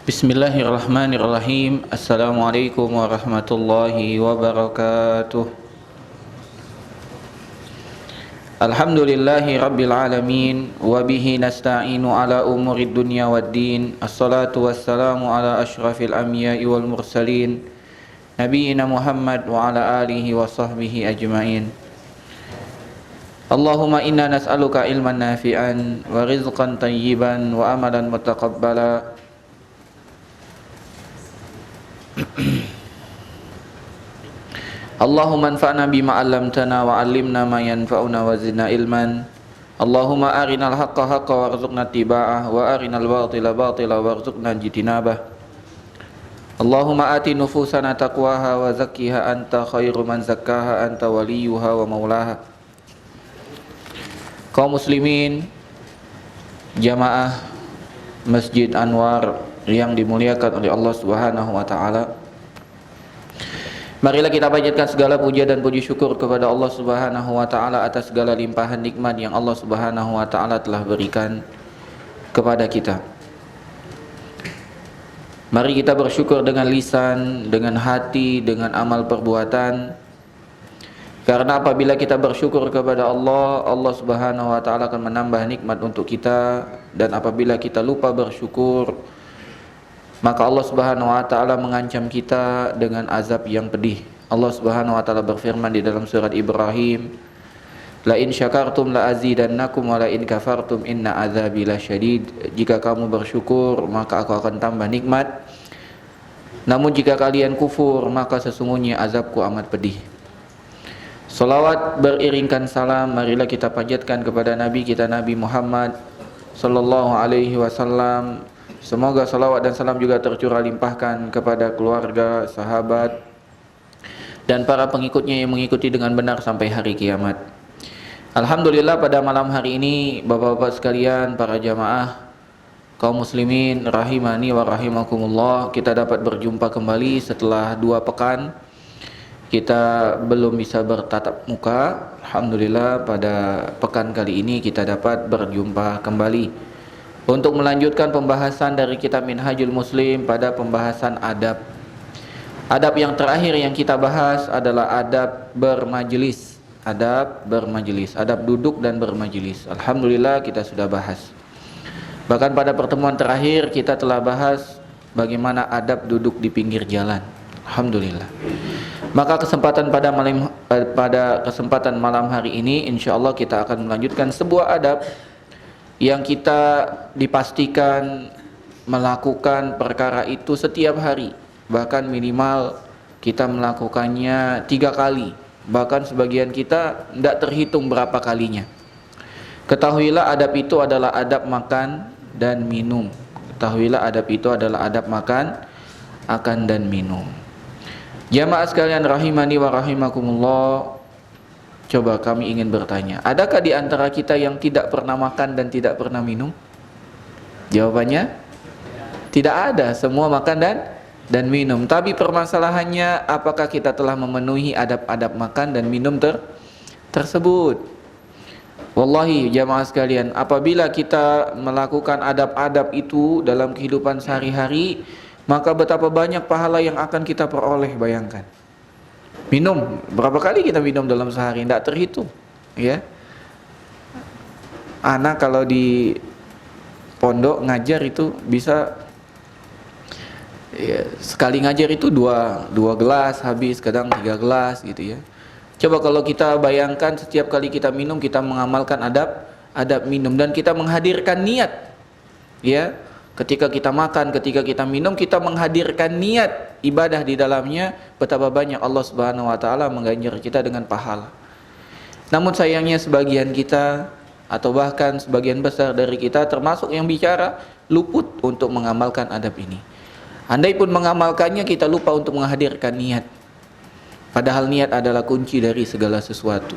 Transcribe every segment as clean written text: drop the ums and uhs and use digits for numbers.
Bismillahirrahmanirrahim. Assalamualaikum warahmatullahi wabarakatuh. Alhamdulillahi rabbil alamin. Wabihi nasta'inu ala umurid dunya waddin. Assalatu wassalamu ala ashrafil anbiya'i wal mursalin, Nabiyyina Muhammad wa ala alihi wa sahbihi ajma'in. Allahumma inna nas'aluka ilman nafi'an wa rizqan tayyiban wa amalan mutaqabbala. Allahumma anfa'na bima 'allamtana wa 'allimna ma yanfa'una wa zidna ilman. Allahumma arinal haqqa haqqan warzuqna ittiba'ah wa arinal batila batila warzuqna ijtinabah. Allahumma ati nufusana taqwaha wa zakkiha anta khairu man zakkaha anta waliyuha wa maulaha. Kaum muslimin, jamaah Masjid Anwar yang dimuliakan oleh Allah Subhanahu wa taala. Marilah kita panjatkan segala puja dan puji syukur kepada Allah Subhanahu wa taala atas segala limpahan nikmat yang Allah Subhanahu wa taala telah berikan kepada kita. Mari kita bersyukur dengan lisan, dengan hati, dengan amal perbuatan. Karena apabila kita bersyukur kepada Allah, Allah Subhanahu wa taala akan menambah nikmat untuk kita, dan apabila kita lupa bersyukur, maka Allah Subhanahu wa taala mengancam kita dengan azab yang pedih. Allah Subhanahu wa taala berfirman di dalam surat Ibrahim, "La in syakartum la azidannakum wa la in kafartum inna azabi lasyadid." Jika kamu bersyukur, maka aku akan tambah nikmat. Namun jika kalian kufur, maka sesungguhnya azabku amat pedih. Salawat beriringkan salam marilah kita panjatkan kepada Nabi kita Nabi Muhammad sallallahu alaihi wasallam. Semoga salawat dan salam juga tercurah limpahkan kepada keluarga, sahabat, dan para pengikutnya yang mengikuti dengan benar sampai hari kiamat. Alhamdulillah, pada malam hari ini bapak-bapak sekalian, para jamaah kaum muslimin rahimani wa rahimakumullah, kita dapat berjumpa kembali setelah 2 pekan kita belum bisa bertatap muka. Alhamdulillah, pada pekan kali ini kita dapat berjumpa kembali untuk melanjutkan pembahasan dari kitab Minhajul Muslim pada pembahasan adab. Adab yang terakhir yang kita bahas adalah adab bermajelis. Adab bermajelis, adab duduk dan bermajelis. Alhamdulillah kita sudah bahas. Bahkan pada pertemuan terakhir kita telah bahas bagaimana adab duduk di pinggir jalan. Alhamdulillah. Maka pada kesempatan malam hari ini insyaallah kita akan melanjutkan sebuah adab yang kita dipastikan melakukan perkara itu setiap hari, bahkan minimal kita melakukannya 3 kali, bahkan sebagian kita tidak terhitung berapa kalinya. Ketahuilah adab itu adalah adab makan dan minum. Ketahuilah adab itu adalah adab makan dan minum. Jamaah sekalian rahimani wa rahimakumullah, coba kami ingin bertanya, adakah di antara kita yang tidak pernah makan dan tidak pernah minum? Jawabannya tidak ada, semua makan dan minum. Tapi permasalahannya, apakah kita telah memenuhi adab-adab makan dan minum tersebut? Wallahi jamaah sekalian, apabila kita melakukan adab-adab itu dalam kehidupan sehari-hari, maka betapa banyak pahala yang akan kita peroleh. Bayangkan, minum, berapa kali kita minum dalam sehari? Tidak terhitung, ya. Anak kalau di pondok ngajar itu bisa, ya, sekali ngajar itu dua gelas habis, kadang 3 gelas gitu ya. Coba kalau kita bayangkan setiap kali kita minum, kita mengamalkan adab minum, dan kita menghadirkan niat, ya. Ketika kita makan, ketika kita minum, kita menghadirkan niat ibadah di dalamnya, betapa banyak Allah Subhanahu wa taala mengganjar kita dengan pahala. Namun sayangnya sebagian kita, atau bahkan sebagian besar dari kita, termasuk yang bicara, luput untuk mengamalkan adab ini. Andai pun mengamalkannya, kita lupa untuk menghadirkan niat. Padahal niat adalah kunci dari segala sesuatu.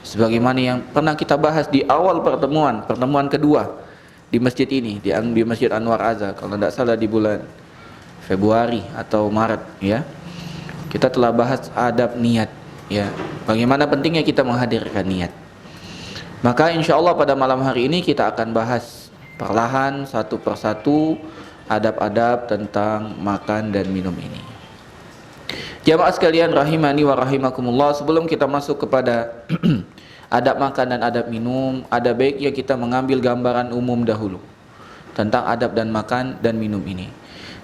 Sebagaimana yang pernah kita bahas di awal pertemuan kedua di masjid ini, di Masjid Anwar Azza, kalau tidak salah di bulan Februari atau Maret, ya. Kita telah bahas adab niat, ya. Bagaimana pentingnya kita menghadirkan niat. Maka insya Allah pada malam hari ini kita akan bahas perlahan satu persatu adab-adab tentang makan dan minum ini. Jamaah sekalian rahimani wa rahimakumullah, sebelum kita masuk kepada adab makan dan adab minum, ada baiknya kita mengambil gambaran umum dahulu tentang adab dan makan dan minum ini.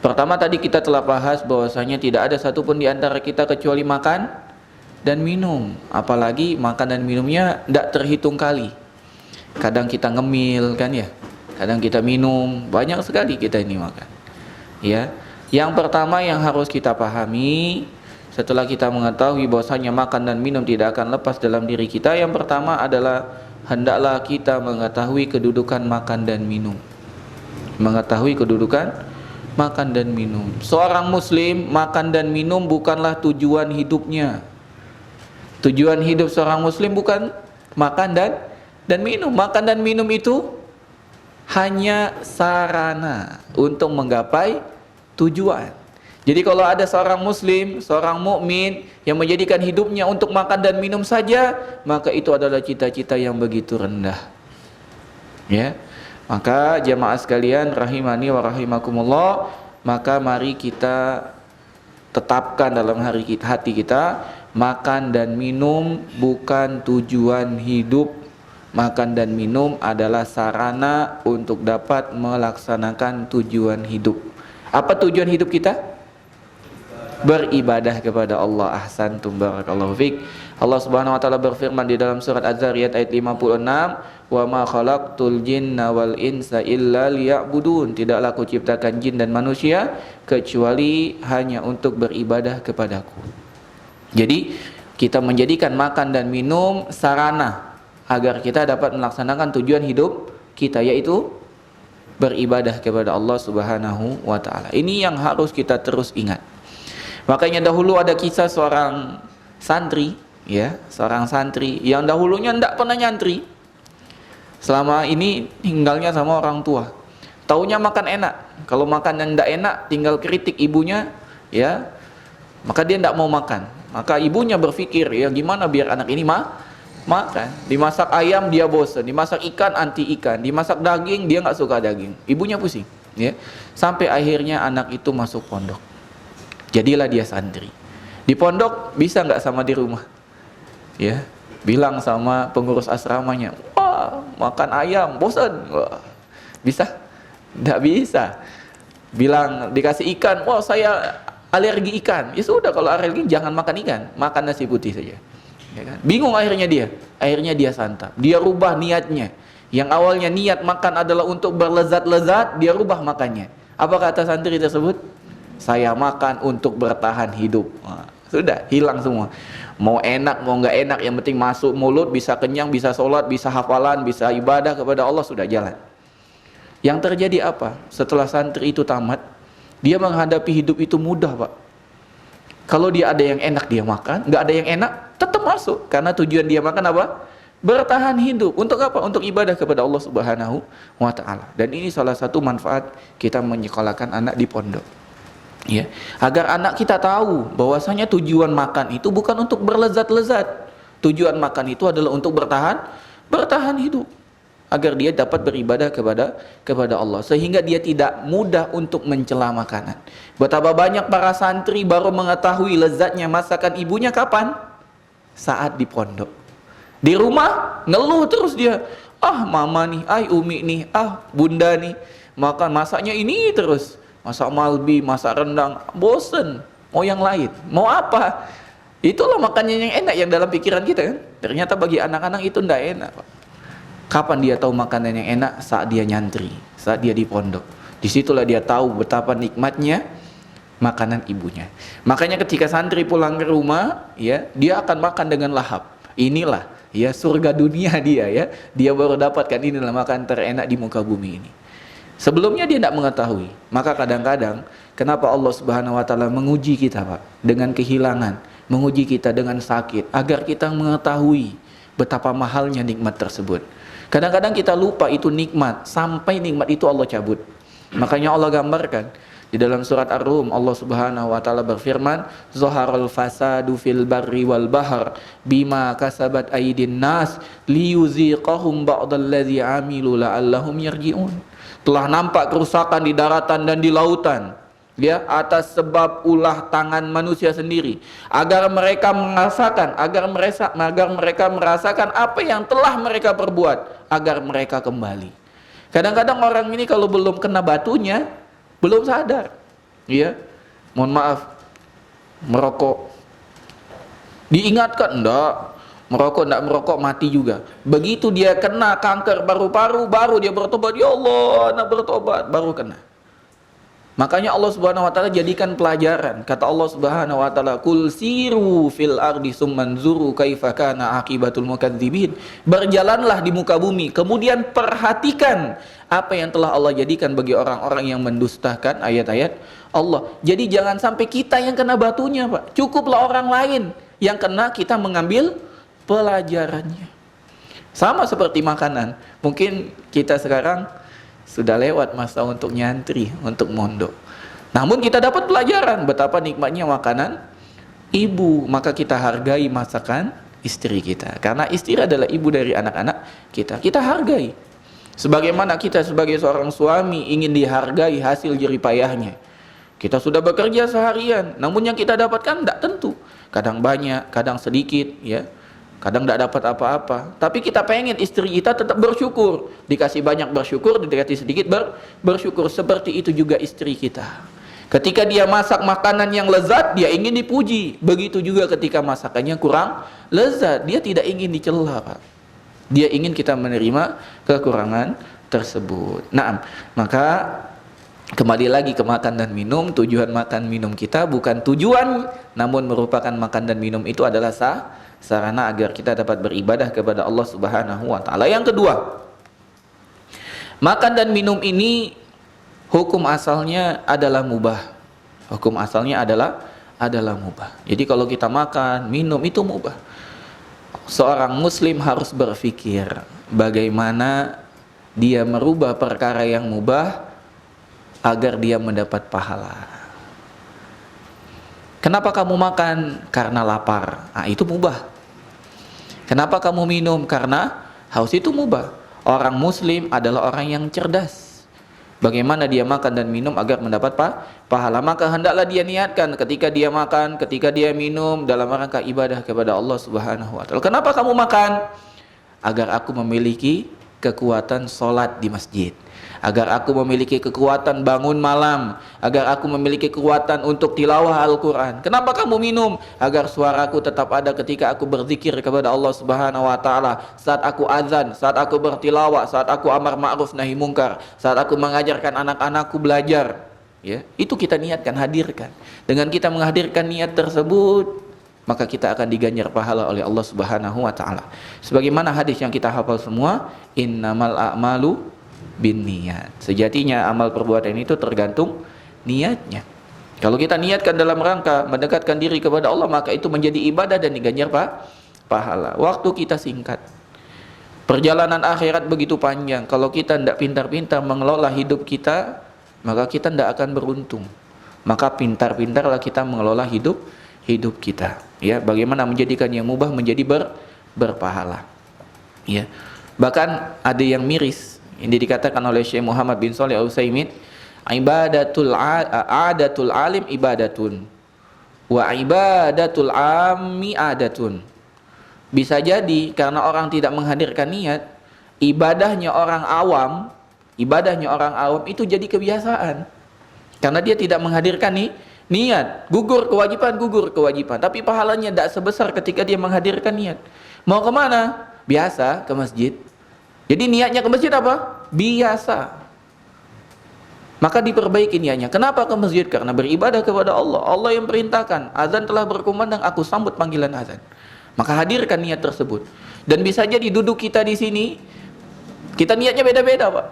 Pertama tadi kita telah bahas bahwasanya tidak ada satupun di antara kita kecuali makan dan minum. Apalagi makan dan minumnya tidak terhitung kali. Kadang kita ngemil kan ya, kadang kita minum, banyak sekali kita ini makan. Ya, yang pertama yang harus kita pahami setelah kita mengetahui bahwasanya makan dan minum tidak akan lepas dalam diri kita, yang pertama adalah hendaklah kita mengetahui kedudukan makan dan minum. Mengetahui kedudukan makan dan minum. Seorang muslim, makan dan minum bukanlah tujuan hidupnya. Tujuan hidup seorang muslim bukan makan dan minum. Makan dan minum itu hanya sarana untuk menggapai tujuan. Jadi kalau ada seorang muslim, seorang mukmin yang menjadikan hidupnya untuk makan dan minum saja, maka itu adalah cita-cita yang begitu rendah. Ya. Maka jamaah sekalian rahimani wa rahimakumullah, maka mari kita tetapkan dalam hati kita, makan dan minum bukan tujuan hidup. Makan dan minum adalah sarana untuk dapat melaksanakan tujuan hidup. Apa tujuan hidup kita? Beribadah kepada Allah. Ahsantum, barakallahu fiik. Allah Subhanahu wa taala berfirman di dalam surat Az-Zariyat ayat 56, "Wa ma khalaqtul jinna wal insa illa liya'budun." Tidaklah aku ciptakan jin dan manusia kecuali hanya untuk beribadah kepadaku. Jadi kita menjadikan makan dan minum sarana agar kita dapat melaksanakan tujuan hidup kita, yaitu beribadah kepada Allah Subhanahu wa taala. Ini yang harus kita terus ingat. Makanya dahulu ada kisah seorang santri, ya, seorang santri yang dahulunya tidak pernah nyantri. Selama ini tinggalnya sama orang tua. Taunya makan enak. Kalau makan yang tidak enak, tinggal kritik ibunya, ya, maka dia tidak mau makan. Maka ibunya berpikir, ya gimana biar anak ini makan. Dimasak ayam dia bosan, dimasak ikan anti ikan, dimasak daging dia nggak suka daging. Ibunya pusing, ya. Sampai akhirnya anak itu masuk pondok. Jadilah dia santri. Di pondok bisa nggak sama di rumah? Ya, bilang sama pengurus asramanya, wah makan ayam, bosan. Wah, bisa? Nggak bisa. Bilang dikasih ikan, wah saya alergi ikan. Ya sudah, kalau alergi jangan makan ikan, makan nasi putih saja. Ya kan? Bingung akhirnya dia santap. Dia rubah niatnya. Yang awalnya niat makan adalah untuk berlezat-lezat, dia rubah makannya. Apa kata santri tersebut? Saya makan untuk bertahan hidup. Nah, sudah hilang semua. Mau enak mau nggak enak, yang penting masuk mulut, bisa kenyang, bisa sholat, bisa hafalan, bisa ibadah kepada Allah, sudah jalan. Yang terjadi apa? Setelah santri itu tamat, dia menghadapi hidup itu mudah, Pak. Kalau dia ada yang enak dia makan, nggak ada yang enak tetap masuk, karena tujuan dia makan apa? Bertahan hidup. Untuk apa? Untuk ibadah kepada Allah Subhanahu wa taala. Dan ini salah satu manfaat kita menyekolahkan anak di pondok. Ya, agar anak kita tahu bahwasanya tujuan makan itu bukan untuk berlezat-lezat. Tujuan makan itu adalah untuk bertahan hidup, agar dia dapat beribadah kepada Allah, sehingga dia tidak mudah untuk mencela makanan. Betapa banyak para santri baru mengetahui lezatnya masakan ibunya kapan? Saat di pondok. Di rumah ngeluh terus dia, ah mama nih, ah umi nih, ah bunda nih, makan masaknya ini terus. Masak malbi, masak rendang, bosen, mau yang lain, mau apa? Itulah makannya yang enak yang dalam pikiran kita kan. Ternyata bagi anak-anak itu tidak enak, Pak. Kapan dia tahu makanan yang enak? Saat dia nyantri, saat dia di pondok. Disitulah dia tahu betapa nikmatnya makanan ibunya. Makanya ketika santri pulang ke rumah, ya, dia akan makan dengan lahap. Inilah ya surga dunia dia, ya. Dia baru dapatkan inilah makan terenak di muka bumi ini. Sebelumnya dia tidak mengetahui. Maka kadang-kadang kenapa Allah Subhanahu wa taala menguji kita, Pak, dengan kehilangan, menguji kita dengan sakit, agar kita mengetahui betapa mahalnya nikmat tersebut. Kadang-kadang kita lupa itu nikmat, sampai nikmat itu Allah cabut. Makanya Allah gambarkan di dalam surat Ar-Rum, Allah Subhanahu wa taala berfirman, "Zaharal fasadu fil barri wal bahr bima kasabat aydin nas liyuziqahum ba'dallazi amilu la'allahum yarji'un." Telah nampak kerusakan di daratan dan di lautan, ya, atas sebab ulah tangan manusia sendiri, agar mereka merasakan apa yang telah mereka perbuat, agar mereka kembali. Kadang-kadang orang ini kalau belum kena batunya belum sadar, ya. Mohon maaf, merokok diingatkan, enggak merokok mati juga. Begitu dia kena kanker paru-paru, baru dia bertobat, ya Allah, nak bertobat, baru kena. Makanya Allah Subhanahu wa taala jadikan pelajaran. Kata Allah Subhanahu wa taala, "Qul siru fil ardi summanzuru kaifa kana aqibatul mukadzibin." Berjalanlah di muka bumi, kemudian perhatikan apa yang telah Allah jadikan bagi orang-orang yang mendustakan ayat-ayat Allah. Jadi jangan sampai kita yang kena batunya, Pak. Cukuplah orang lain yang kena, kita mengambil pelajarannya. Sama seperti makanan. Mungkin kita sekarang sudah lewat masa untuk nyantri, untuk mondok. Namun kita dapat pelajaran betapa nikmatnya makanan ibu. Maka kita hargai masakan istri kita, karena istri adalah ibu dari anak-anak kita. Kita hargai. Sebagaimana kita sebagai seorang suami ingin dihargai hasil jerih payahnya. Kita sudah bekerja seharian, namun yang kita dapatkan tidak tentu. Kadang banyak, kadang sedikit, ya. Kadang tidak dapat apa-apa. Tapi kita pengen istri kita tetap bersyukur. Dikasih banyak bersyukur, dikasih sedikit bersyukur. Seperti itu juga istri kita. Ketika dia masak makanan yang lezat, dia ingin dipuji. Begitu juga ketika masakannya kurang lezat, dia tidak ingin dicela, Pak. Dia ingin kita menerima kekurangan tersebut. Nah, maka kembali lagi ke makan dan minum. Tujuan makan minum kita bukan tujuan, namun merupakan makan dan minum itu adalah sarana agar kita dapat beribadah kepada Allah Subhanahu wa taala. Yang kedua, makan dan minum ini hukum asalnya adalah mubah. Hukum asalnya adalah mubah. Jadi kalau kita makan, minum itu mubah. Seorang muslim harus berpikir bagaimana dia merubah perkara yang mubah agar dia mendapat pahala. Kenapa kamu makan? Karena lapar. Nah, itu mubah. Kenapa kamu minum? Karena haus, itu mubah. Orang muslim adalah orang yang cerdas. Bagaimana dia makan dan minum agar mendapat pahala? Maka hendaklah dia niatkan ketika dia makan, ketika dia minum dalam rangka ibadah kepada Allah Subhanahu wa taala. Kenapa kamu makan? Agar aku memiliki kekuatan sholat di masjid, agar aku memiliki kekuatan bangun malam, agar aku memiliki kekuatan untuk tilawah Al-Quran. Kenapa kamu minum? Agar suaraku tetap ada ketika aku berzikir kepada Allah Subhanahu wa taala, saat aku azan, saat aku bertilawah, saat aku amar ma'ruf nahi mungkar, saat aku mengajarkan anak-anakku belajar. Ya, itu kita niatkan, hadirkan. Dengan kita menghadirkan niat tersebut, maka kita akan diganjar pahala oleh Allah Subhanahu wa taala. Sebagaimana hadis yang kita hafal semua, innamal a'malu binniyat. Sejatinya amal perbuatan itu tergantung niatnya. Kalau kita niatkan dalam rangka mendekatkan diri kepada Allah, maka itu menjadi ibadah dan diganjar pahala. Waktu kita singkat. Perjalanan akhirat begitu panjang. Kalau kita tidak pintar-pintar mengelola hidup kita, maka kita tidak akan beruntung. Maka pintar-pintarlah kita mengelola hidup kita, ya. Bagaimana menjadikan yang mubah menjadi berpahala, ya. Bahkan ada yang miris. Ini dikatakan oleh Syekh Muhammad bin Shalih Al-Utsaimin, adatul alim ibadatun wa ibadatul ammi adatun. Bisa jadi karena orang tidak menghadirkan niat, ibadahnya orang awam itu jadi kebiasaan. Karena dia tidak menghadirkan niat, gugur kewajiban, tapi pahalanya tidak sebesar ketika dia menghadirkan niat. Mau kemana? Biasa ke masjid. Jadi niatnya ke masjid apa? Biasa. Maka diperbaiki niatnya. Kenapa ke masjid? Karena beribadah kepada Allah. Allah yang perintahkan, azan telah berkumandang, aku sambut panggilan azan. Maka hadirkan niat tersebut. Dan bisa jadi duduk kita di sini, kita niatnya beda-beda, Pak.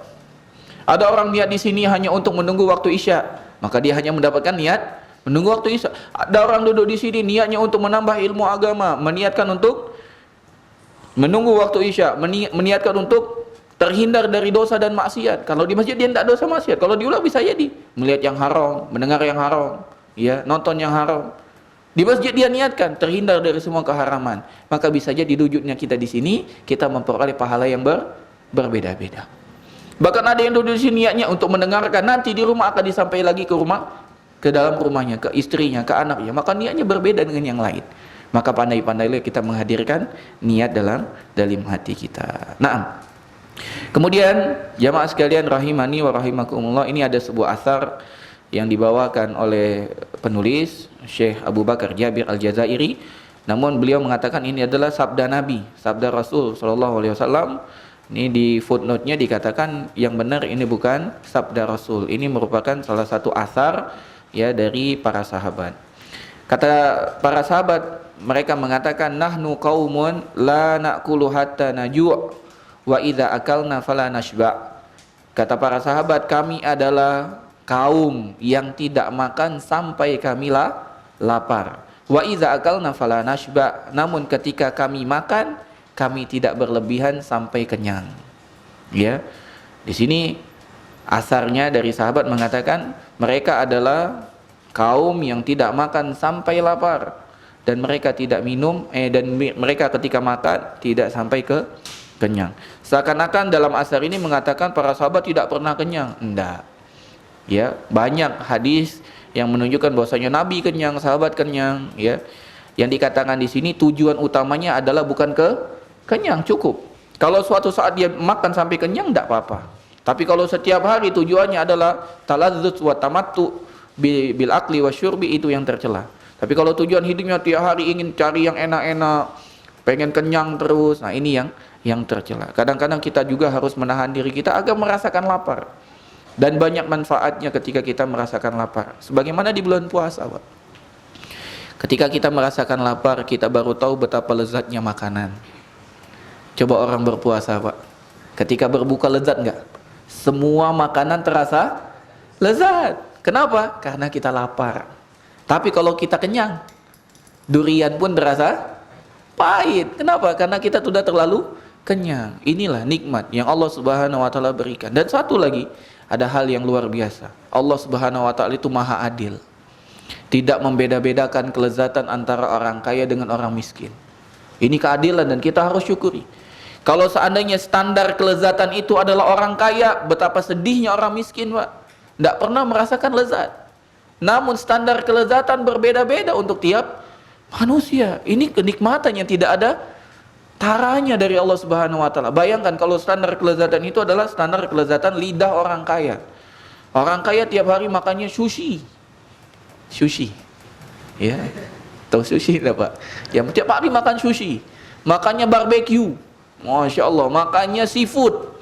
Ada orang niat di sini hanya untuk menunggu waktu Isya, maka dia hanya mendapatkan niat menunggu waktu Isya. Ada orang duduk di sini niatnya untuk menambah ilmu agama, meniatkan untuk menunggu waktu Isya, meniatkan untuk terhindar dari dosa dan maksiat. Kalau di masjid dia tidak dosa maksiat. Kalau diulang bisa jadi melihat yang haram, mendengar yang haram, ya, nonton yang haram. Di masjid dia niatkan terhindar dari semua keharaman. Maka bisa jadi duduknya kita di sini, kita memperoleh pahala yang berbeda-beda. Bahkan ada yang duduk di sini niatnya untuk mendengarkan, nanti di rumah akan disampaikan lagi ke dalam rumahnya, ke istrinya, ke anaknya. Maka niatnya berbeda dengan yang lain. Maka pandai-pandailah kita menghadirkan niat dalam hati kita. Nah, kemudian jamaah sekalian rahimani wa rahimakumullah, ini ada sebuah asar yang dibawakan oleh penulis Syekh Abu Bakar Jabir Al-Jazairi. Namun beliau mengatakan ini adalah sabda Nabi, sabda Rasul sallallahu alaihi wasallam. Ini di footnote-nya dikatakan yang benar ini bukan sabda Rasul. Ini merupakan salah satu asar ya dari para sahabat. Kata para sahabat, mereka mengatakan nahnu qaumun la na'kulu hatta naju' wa idza akalna fala nashba. Kata para sahabat, kami adalah kaum yang tidak makan sampai kami lapar. Wa idza akalna fala nashba. Namun ketika kami makan, kami tidak berlebihan sampai kenyang. Ya. Di sini asarnya dari sahabat mengatakan mereka adalah kaum yang tidak makan sampai lapar, dan mereka tidak minum dan mereka ketika makan tidak sampai ke kenyang. Seakan-akan dalam asar ini mengatakan para sahabat tidak pernah kenyang. Enggak. Ya, banyak hadis yang menunjukkan bahwasanya Nabi kenyang, sahabat kenyang, ya. Yang dikatakan di sini tujuan utamanya adalah bukan kenyang, cukup. Kalau suatu saat dia makan sampai kenyang enggak apa-apa. Tapi kalau setiap hari tujuannya adalah taladzuz wa tamattu bil akli wasyurbi, itu yang tercela. Tapi kalau tujuan hidupnya tiap hari ingin cari yang enak-enak, pengen kenyang terus, nah ini yang tercela. Kadang-kadang kita juga harus menahan diri kita agar merasakan lapar. Dan banyak manfaatnya ketika kita merasakan lapar. Sebagaimana di bulan puasa, Pak. Ketika kita merasakan lapar, kita baru tahu betapa lezatnya makanan. Coba orang berpuasa, Pak. Ketika berbuka lezat enggak? Semua makanan terasa lezat. Kenapa? Karena kita lapar. Tapi kalau kita kenyang, durian pun terasa pahit. Kenapa? Karena kita sudah terlalu kenyang. Inilah nikmat yang Allah Subhanahu wa taala berikan. Dan satu lagi, ada hal yang luar biasa. Allah Subhanahu wa taala itu Maha Adil. Tidak membeda-bedakan kelezatan antara orang kaya dengan orang miskin. Ini keadilan dan kita harus syukuri. Kalau seandainya standar kelezatan itu adalah orang kaya, betapa sedihnya orang miskin, Pak. Tidak pernah merasakan lezat. Namun standar kelezatan berbeda-beda untuk tiap manusia. Ini kenikmatan yang tidak ada taranya dari Allah Subhanahu wa taala. Bayangkan kalau standar kelezatan itu adalah standar kelezatan lidah orang kaya. Orang kaya tiap hari makannya sushi. Sushi. Ya. Tahu sushi enggak, Pak? Ya, tiap hari makan sushi. Makannya barbecue. Masya Allah, makannya seafood.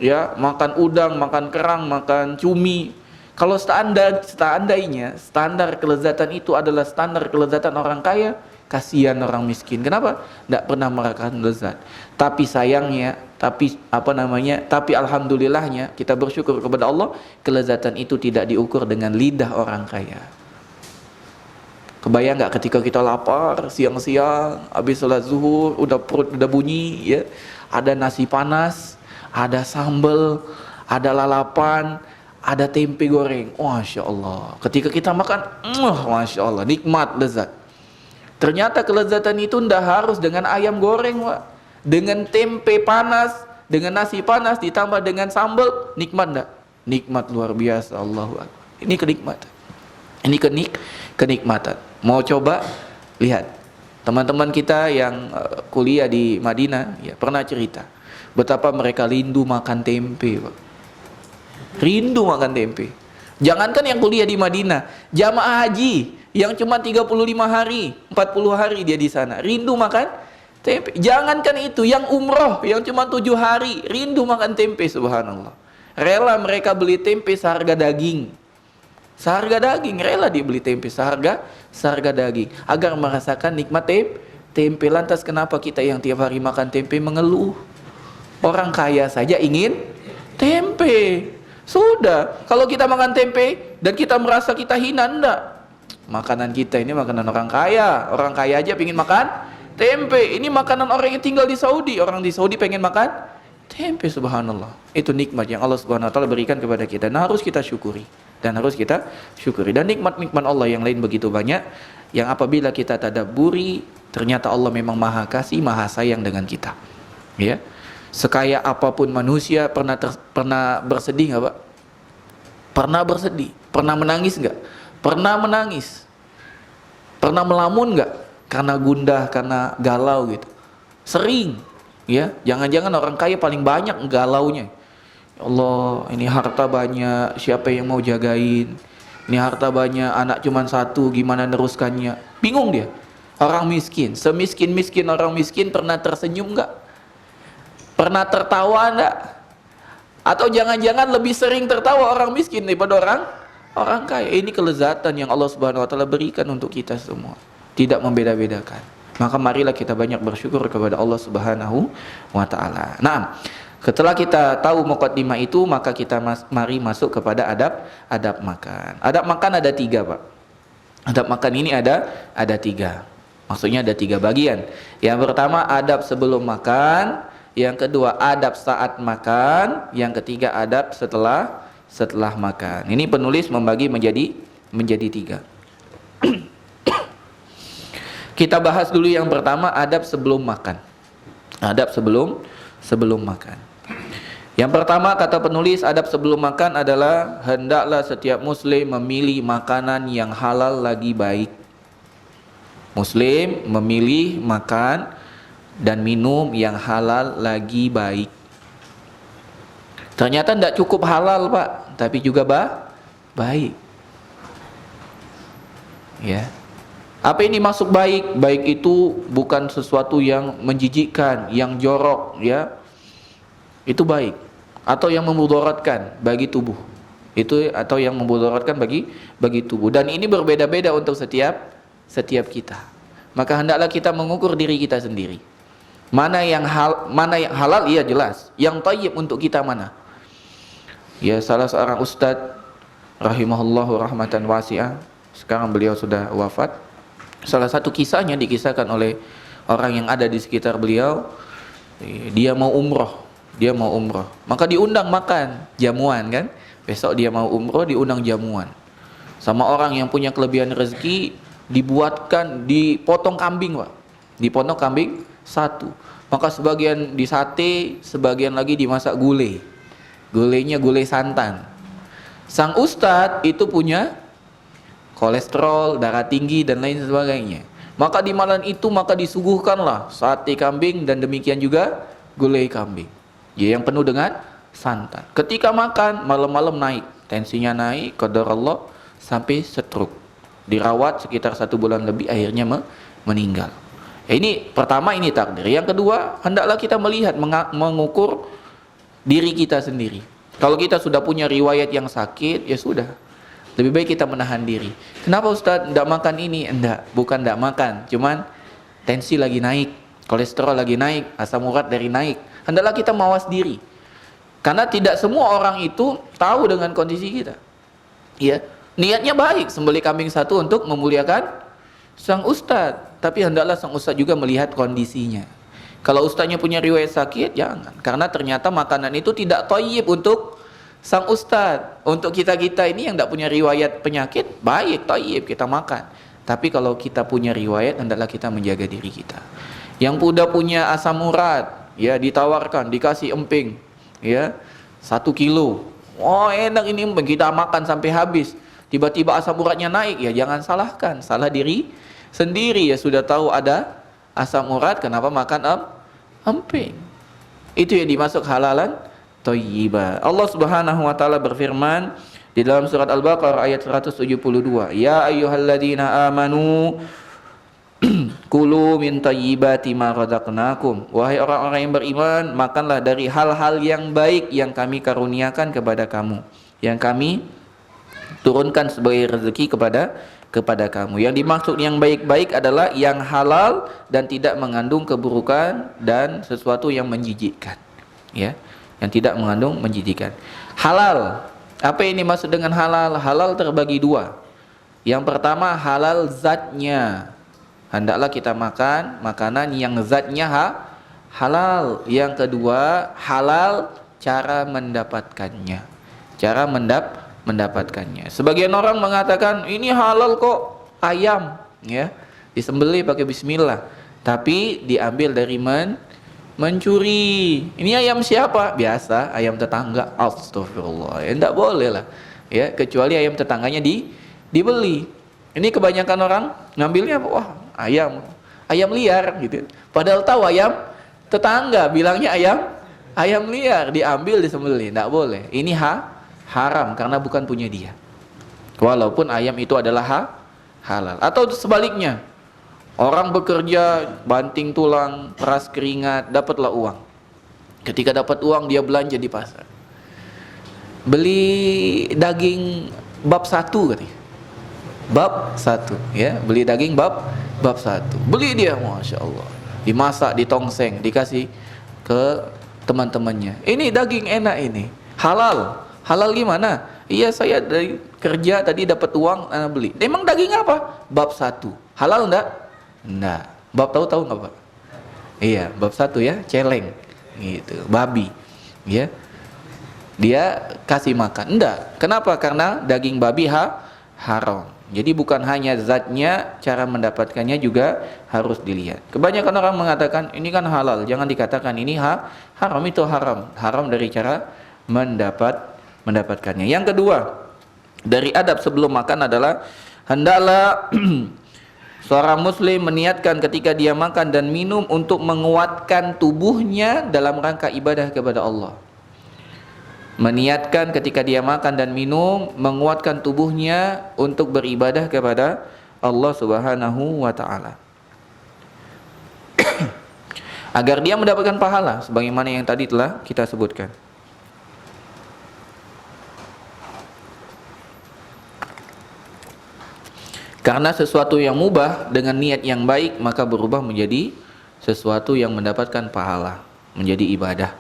Ya, makan udang, makan kerang, makan cumi. Kalau seandainya standar kelezatan itu adalah standar kelezatan orang kaya, kasihan orang miskin. Kenapa? Tidak pernah merasakan lezat. Tapi sayangnya, tapi alhamdulillahnya kita bersyukur kepada Allah, kelezatan itu tidak diukur dengan lidah orang kaya. Kebayang nggak ketika kita lapar siang-siang, habis sholat zuhur, perut udah bunyi, ya, ada nasi panas, ada sambal, ada lalapan, ada tempe goreng. Masya Allah. Ketika kita makan, Masya Allah, nikmat, lezat. Ternyata kelezatan itu tidak harus dengan ayam goreng, Pak. Dengan tempe panas, dengan nasi panas, ditambah dengan sambal, nikmat enggak? Nikmat luar biasa, Allahu Akbar. Ini kenikmatan. Ini kenikmatan. Mau coba? Lihat. Teman-teman kita yang kuliah di Madinah, ya, pernah cerita betapa mereka rindu makan tempe, Pak. Rindu makan tempe. Jangankan yang kuliah di Madinah, jamaah haji yang cuma 35 hari, 40 hari dia di sana, rindu makan tempe. Jangankan itu, yang umroh yang cuma 7 hari, rindu makan tempe, subhanallah. Rela mereka beli tempe seharga daging. Seharga daging, rela dibeli tempe seharga daging agar merasakan nikmat tempe. Lantas kenapa kita yang tiap hari makan tempe mengeluh? Orang kaya saja ingin tempe. Sudah, kalau kita makan tempe dan kita merasa kita hina, enggak. Makanan kita ini makanan orang kaya. Orang kaya aja pengen makan tempe. Ini makanan orang yang tinggal di Saudi. Orang di Saudi pengen makan tempe, subhanallah. Itu nikmat yang Allah Subhanahu wa taala berikan kepada kita. Nah, harus kita syukuri. Dan nikmat-nikmat Allah yang lain begitu banyak, yang apabila kita tadabburi, ternyata Allah memang maha kasih, maha sayang dengan kita. Ya. Sekaya apapun manusia, pernah bersedih nggak Pak? Pernah bersedih? Pernah menangis nggak? Pernah menangis? Pernah melamun nggak? Karena gundah, karena galau gitu. Sering, ya. Jangan-jangan orang kaya paling banyak galaunya. Ya Allah, ini harta banyak, siapa yang mau jagain? Ini harta banyak, anak cuma satu, gimana neruskannya? Bingung dia. Orang miskin, semiskin-miskin orang miskin pernah tersenyum nggak? Pernah tertawa nggak? Atau jangan-jangan lebih sering tertawa orang miskin daripada orang kaya. Ini kelezatan yang Allah Subhanahu wa taala berikan untuk kita semua. Tidak membeda-bedakan. Maka marilah kita banyak bersyukur kepada Allah Subhanahu wa taala. Nah, setelah kita tahu muqaddimah itu, maka kita mari masuk kepada adab makan. Adab makan ada 3, Pak. Adab makan ini ada 3. Maksudnya ada 3 bagian. Yang pertama adab sebelum makan, yang kedua adab saat makan, yang ketiga adab setelah makan. Ini penulis membagi menjadi 3. Kita bahas dulu yang pertama, adab sebelum makan. Adab sebelum makan. Yang pertama kata penulis, adab sebelum makan adalah hendaklah setiap muslim memilih makanan yang halal lagi baik. Muslim memilih makan dan minum yang halal lagi baik. Ternyata tidak cukup halal Pak, tapi juga baik. Ya. Apa ini masuk baik? Baik itu bukan sesuatu yang menjijikkan, yang jorok, ya. Itu baik. Atau yang memudaratkan bagi tubuh. Itu atau yang memudaratkan bagi tubuh. Dan ini berbeda-beda untuk setiap kita. Maka hendaklah kita mengukur diri kita sendiri. Mana yang halal, iya jelas. Yang thayyib untuk kita mana? Ya, salah seorang ustadz rahimahullahu rahmatan wasi'ah, sekarang beliau sudah wafat. Salah satu kisahnya dikisahkan oleh orang yang ada di sekitar beliau. Dia mau umroh. Maka diundang makan jamuan kan. Besok dia mau umroh, diundang jamuan. Sama orang yang punya kelebihan rezeki, dipotong kambing Pak. Dipotong kambing 1. Maka sebagian disate, sebagian lagi dimasak gulai. Gulainya gulai santan. Sang ustadz itu punya kolesterol, darah tinggi dan lain sebagainya. Maka di malam itu maka disuguhkanlah sate kambing dan demikian juga gulai kambing. Ya, yang penuh dengan santan. Ketika makan malam-malam naik, tensinya naik, qadarullah sampai stroke. Dirawat sekitar 1 bulan lebih, akhirnya meninggal. Ini pertama, ini takdir. Yang kedua, hendaklah kita melihat, mengukur diri kita sendiri. Kalau kita sudah punya riwayat yang sakit, ya sudah, lebih baik kita menahan diri. Kenapa Ustaz tidak makan ini? Bukan tidak makan, cuman tensi lagi naik, kolesterol lagi naik, asam urat dari naik. Hendaklah kita mawas diri, karena tidak semua orang itu tahu dengan kondisi kita. Ya, niatnya baik, sembelih kambing 1 untuk memuliakan sang ustadz, tapi hendaklah sang ustadz juga melihat kondisinya. Kalau ustadznya punya riwayat sakit, jangan, karena ternyata makanan itu tidak thayyib untuk sang ustadz. Untuk kita-kita ini yang tidak punya riwayat penyakit, baik, thayyib, kita makan. Tapi kalau kita punya riwayat, hendaklah kita menjaga diri kita. Yang udah punya asam urat, ya ditawarkan, dikasih emping, ya 1 kilo. Oh enak ini emping, kita makan sampai habis. Tiba-tiba asam uratnya naik, ya jangan salahkan, salah diri sendiri. Ya sudah tahu ada asam urat, kenapa makan emping? Itu yang dimasuk halalan thayyibah. Allah Subhanahu wa taala berfirman di dalam surat Al-Baqarah ayat 172, ya ayyuhalladzina amanu kulu min thayyibati ma razaqnakum. Wahai orang-orang yang beriman, makanlah dari hal-hal yang baik yang kami karuniakan kepada kamu, yang kami turunkan sebagai rezeki kepada kamu. Yang dimaksud yang baik-baik adalah yang halal dan tidak mengandung keburukan dan sesuatu yang menjijikkan. Ya, yang tidak mengandung menjijikkan. Halal. Apa ini maksud dengan halal? Halal terbagi 2. Yang pertama halal zatnya. Hendaklah kita makan makanan yang zatnya halal. Yang kedua halal cara mendapatkannya. Cara mendapatkannya. Sebagian orang mengatakan ini halal kok, ayam, ya disembelih pakai bismillah, tapi diambil dari mencuri. Ini ayam siapa? Biasa, ayam tetangga. Astagfirullah. Ya, enggak boleh lah. Ya, kecuali ayam tetangganya dibeli. Ini kebanyakan orang ngambilnya wah, ayam liar gitu. Padahal tahu ayam tetangga, bilangnya ayam liar, diambil disembelih. Enggak boleh. Ini haram karena bukan punya dia. Walaupun ayam itu adalah halal. Atau sebaliknya, orang bekerja, banting tulang, peras keringat, dapatlah uang. Ketika dapat uang, dia belanja di pasar. Beli daging bab 1 katanya. Bab 1, ya, beli daging bab 1. Beli dia, Masya Allah. Dimasak, ditongseng, dikasih ke teman-temannya. Ini daging enak ini, halal. Halal gimana? Iya, saya dari kerja tadi dapat uang, beli. Emang daging apa? Bab 1. Halal enggak? Enggak. Bab tahu enggak, Pak? Iya, bab 1 ya, celeng. Gitu, babi. Ya. Dia kasih makan. Enggak. Kenapa? Karena daging babi haram. Jadi bukan hanya zatnya, cara mendapatkannya juga harus dilihat. Kebanyakan orang mengatakan ini kan halal, jangan dikatakan ini haram. Itu haram. Haram dari cara mendapatkannya. Yang kedua, dari adab sebelum makan adalah hendaklah seorang muslim meniatkan ketika dia makan dan minum untuk menguatkan tubuhnya dalam rangka ibadah kepada Allah. Meniatkan ketika dia makan dan minum, menguatkan tubuhnya untuk beribadah kepada Allah Subhanahu wa ta'ala. Agar dia mendapatkan pahala sebagaimana yang tadi telah kita sebutkan. Karena sesuatu yang mubah dengan niat yang baik maka berubah menjadi sesuatu yang mendapatkan pahala, menjadi ibadah.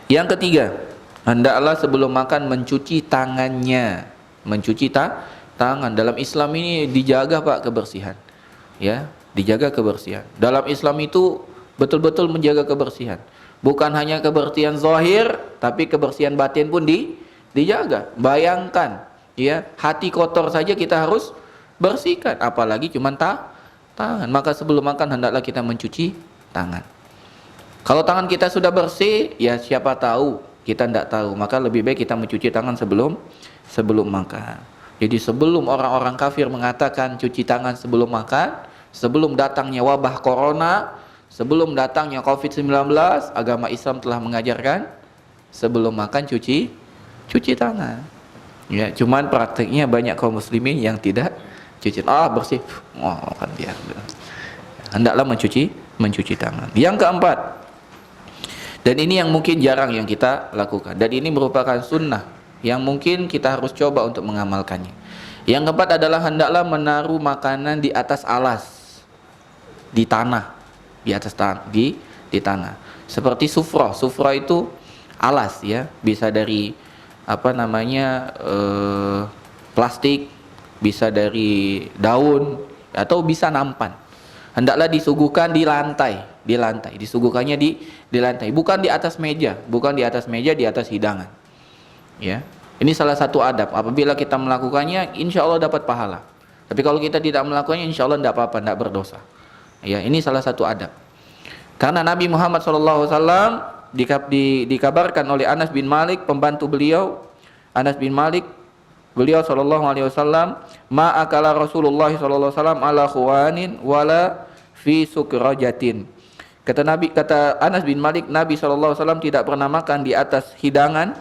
Yang ketiga, hendaklah sebelum makan mencuci tangannya. Mencuci tangan. Dalam Islam ini dijaga, Pak, kebersihan. Ya, dijaga kebersihan. Dalam Islam itu betul-betul menjaga kebersihan. Bukan hanya kebersihan zahir, tapi kebersihan batin pun dijaga. Bayangkan, ya, hati kotor saja kita harus bersihkan, apalagi cuma tangan. Maka sebelum makan hendaklah kita mencuci tangan. Kalau tangan kita sudah bersih, ya siapa tahu, kita tidak tahu, maka lebih baik kita mencuci tangan sebelum makan. Jadi sebelum orang-orang kafir mengatakan cuci tangan sebelum makan, sebelum datangnya wabah corona, sebelum datangnya COVID-19, agama Islam telah mengajarkan sebelum makan cuci tangan. Ya, cuman prakteknya banyak kaum muslimin yang tidak cuci. Bersih. Kan dia. Hendaklah mencuci tangan. Yang keempat, dan ini yang mungkin jarang yang kita lakukan, dan ini merupakan sunnah yang mungkin kita harus coba untuk mengamalkannya. Yang keempat adalah hendaklah menaruh makanan di atas alas, di tanah, di atas di tanah. Seperti sufra. Sufra itu alas, ya, bisa dari plastik, bisa dari daun, atau bisa nampan. Hendaklah disuguhkan di lantai, disuguhkannya di lantai, bukan di atas meja, di atas hidangan. Ya, ini salah satu adab. Apabila kita melakukannya, insya Allah dapat pahala. Tapi kalau kita tidak melakukannya, insya Allah tidak apa-apa, tidak berdosa. Ya, ini salah satu adab. Karena Nabi Muhammad SAW dikabarkan oleh Anas bin Malik, pembantu beliau, Anas bin Malik, beliau SAW, ma akala Rasulullah SAW ala khuwanin wala fi sukrajatin. Kata Anas bin Malik, Nabi SAW tidak pernah makan di atas hidangan,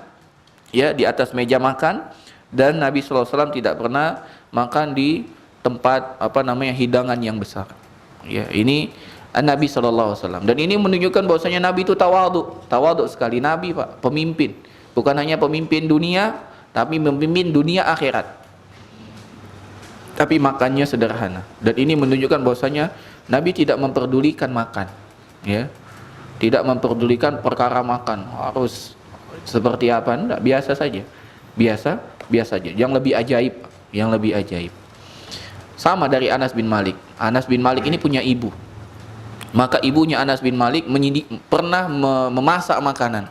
ya, di atas meja makan, dan Nabi SAW tidak pernah makan di tempat hidangan yang besar. Ya, ini Nabi SAW. Dan ini menunjukkan bahwasanya Nabi itu tawadhu sekali. Nabi, Pak, pemimpin, bukan hanya pemimpin dunia, tapi memimpin dunia akhirat. Tapi makannya sederhana. Dan ini menunjukkan bahwasanya Nabi tidak memperdulikan makan, ya. Tidak memperdulikan perkara makan harus seperti apa, enggak, biasa saja. Biasa saja. Yang lebih ajaib. Sama dari Anas bin Malik. Anas bin Malik ini punya ibu. Maka ibunya Anas bin Malik pernah memasak makanan.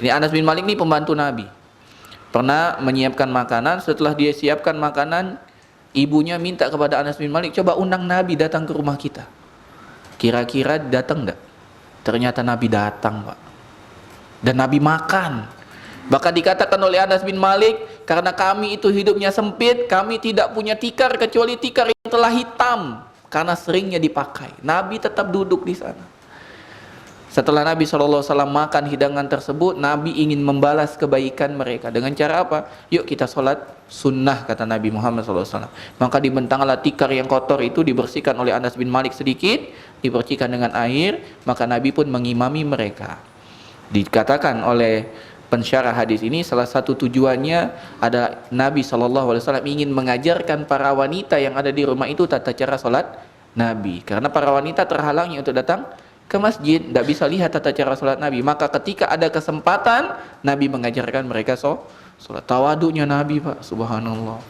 Ini Anas bin Malik ini pembantu Nabi. Pernah menyiapkan makanan. Setelah dia siapkan makanan, ibunya minta kepada Anas bin Malik, coba undang Nabi datang ke rumah kita. Kira-kira datang enggak? Ternyata Nabi datang, Pak. Dan Nabi makan. Bahkan dikatakan oleh Anas bin Malik, karena kami itu hidupnya sempit, kami tidak punya tikar kecuali tikar yang telah hitam karena seringnya dipakai. Nabi tetap duduk di sana. Setelah Nabi SAW makan hidangan tersebut, Nabi ingin membalas kebaikan mereka. Dengan cara apa? Yuk kita sholat sunnah, kata Nabi Muhammad SAW. Maka dibentanglah tikar yang kotor itu, dibersihkan oleh Anas bin Malik sedikit, dibersihkan dengan air, maka Nabi pun mengimami mereka. Dikatakan oleh pensyarah hadis ini, salah satu tujuannya ada Nabi SAW ingin mengajarkan para wanita yang ada di rumah itu tata cara sholat Nabi. Karena para wanita terhalangi untuk datang ke masjid, tidak bisa lihat tata cara sholat Nabi. Maka ketika ada kesempatan, Nabi mengajarkan mereka sholat. Tawaduknya Nabi, Pak, subhanallah.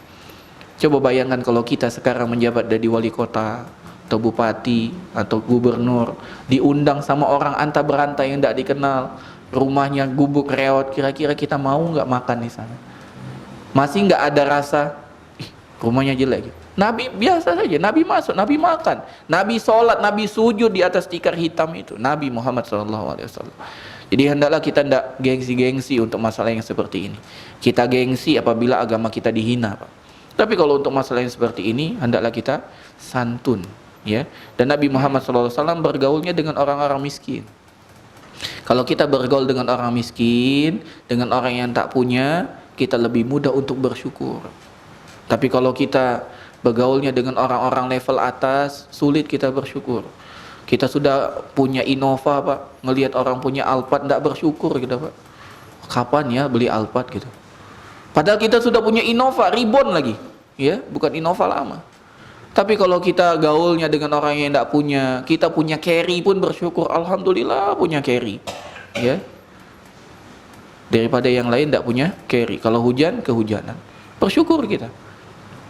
Coba bayangkan kalau kita sekarang menjabat dari wali kota atau bupati atau gubernur, diundang sama orang anta beranta yang tidak dikenal, rumahnya gubuk reot, kira-kira kita mau nggak makan di sana? Masih nggak ada rasa, rumahnya jelek. Nabi biasa saja, Nabi masuk, Nabi makan, Nabi sholat, Nabi sujud di atas tikar hitam itu, Nabi Muhammad SAW. Jadi hendaklah kita tidak gengsi-gengsi untuk masalah yang seperti ini. Kita gengsi apabila agama kita dihina, Pak. Tapi kalau untuk masalah yang seperti ini, hendaklah kita santun, ya. Dan Nabi Muhammad SAW bergaulnya dengan orang-orang miskin. Kalau kita bergaul dengan orang miskin, dengan orang yang tak punya, kita lebih mudah untuk bersyukur. Tapi kalau kita bergaulnya dengan orang-orang level atas, sulit kita bersyukur. Kita sudah punya Innova, Pak, ngelihat orang punya Alphard, tidak bersyukur kita, Pak. Kapan ya beli Alphard gitu? Padahal kita sudah punya Innova, Reborn lagi, ya, bukan Innova lama. Tapi kalau kita gaulnya dengan orang yang tidak punya, kita punya carry pun bersyukur, alhamdulillah punya carry, ya. Daripada yang lain tidak punya carry. Kalau hujan, kehujanan, bersyukur kita.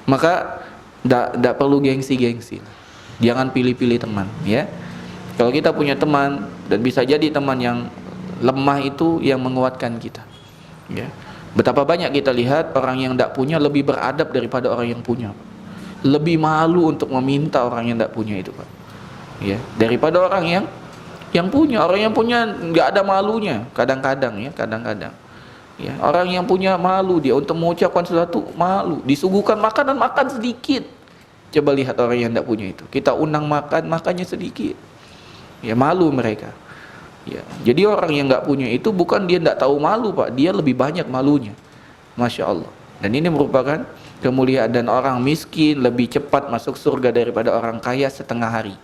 Maka tidak perlu gengsi-gengsi. Jangan pilih-pilih teman, ya. Kalau kita punya teman, dan bisa jadi teman yang lemah itu yang menguatkan kita, ya. Betapa banyak kita lihat orang yang tidak punya lebih beradab daripada orang yang punya, Pak. Lebih malu untuk meminta orang yang tidak punya itu, Pak, ya, daripada orang yang punya. Orang yang punya nggak ada malunya, kadang-kadang, ya, kadang-kadang. Ya, orang yang punya malu dia untuk mengucapkan sesuatu, malu. Disuguhkan makanan, makan sedikit. Coba lihat orang yang tidak punya itu. Kita undang makan, makannya sedikit. Ya, malu mereka. Ya, jadi orang yang nggak punya itu bukan dia tidak tahu malu, Pak. Dia lebih banyak malunya. Masya Allah. Dan ini merupakan kemuliaan. Dan orang miskin lebih cepat masuk surga daripada orang kaya setengah hari.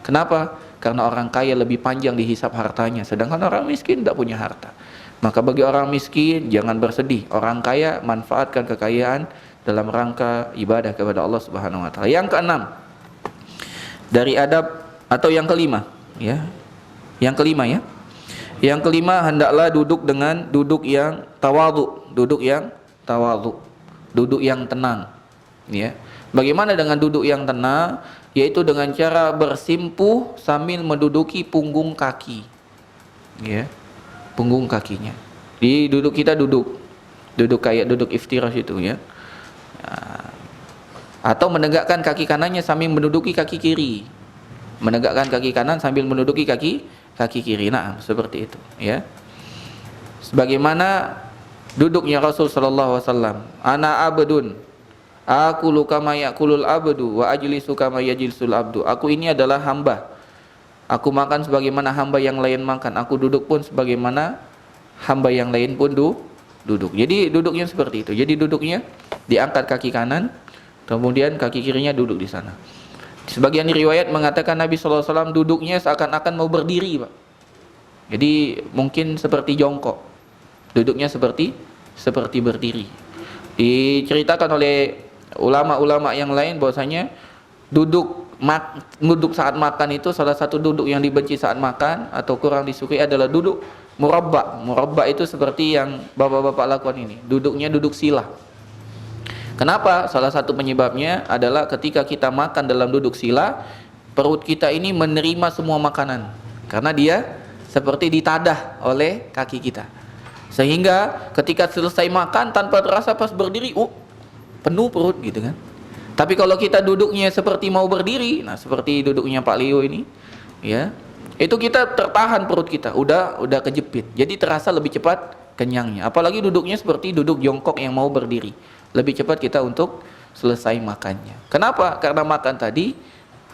Kenapa? Karena orang kaya lebih panjang dihisap hartanya, sedangkan orang miskin tidak punya harta. Maka bagi orang miskin jangan bersedih. Orang kaya manfaatkan kekayaan dalam rangka ibadah kepada Allah Subhanahu wa taala. Yang keenam, dari adab atau yang kelima, ya. Yang kelima, ya. Yang kelima, hendaklah duduk dengan duduk yang tawadhu, duduk yang tawadhu, duduk yang tenang, ya. Bagaimana dengan duduk yang tenang? Yaitu dengan cara bersimpuh sambil menduduki punggung kaki, ya. Punggung kakinya. Di duduk kita duduk kayak duduk iftirash itu, ya. Atau menegakkan kaki kanannya sambil menduduki kaki kiri. Menegakkan kaki kanan sambil menduduki kaki kiri. Nah, seperti itu, ya. Sebagaimana duduknya Rasul sallallahu alaihi wasallam, ana abdun aqulu kama yaqulul abdu wa ajlisu kama yajlisul abdu. Aku ini adalah hamba. Aku makan sebagaimana hamba yang lain makan. Aku duduk pun sebagaimana hamba yang lain pun duduk. Jadi duduknya seperti itu. Jadi duduknya diangkat kaki kanan, kemudian kaki kirinya duduk di sana. Sebagian riwayat mengatakan Nabi SAW duduknya seakan-akan mau berdiri, Pak. Jadi mungkin seperti jongkok. Duduknya seperti berdiri. Diceritakan oleh ulama-ulama yang lain bahwasanya duduk saat makan itu salah satu duduk yang dibenci saat makan atau kurang disukai adalah duduk murabba. Murabba itu seperti yang bapak-bapak lakukan ini. Duduknya duduk sila. Kenapa? Salah satu penyebabnya adalah ketika kita makan dalam duduk sila, perut kita ini menerima semua makanan karena dia seperti ditadah oleh kaki kita. Sehingga ketika selesai makan tanpa terasa pas berdiri, penuh perut gitu kan. Tapi kalau kita duduknya seperti mau berdiri, nah seperti duduknya Pak Leo ini, ya, itu kita tertahan perut kita, udah kejepit. Jadi terasa lebih cepat kenyangnya. Apalagi duduknya seperti duduk jongkok yang mau berdiri. Lebih cepat kita untuk selesai makannya. Kenapa? Karena makan tadi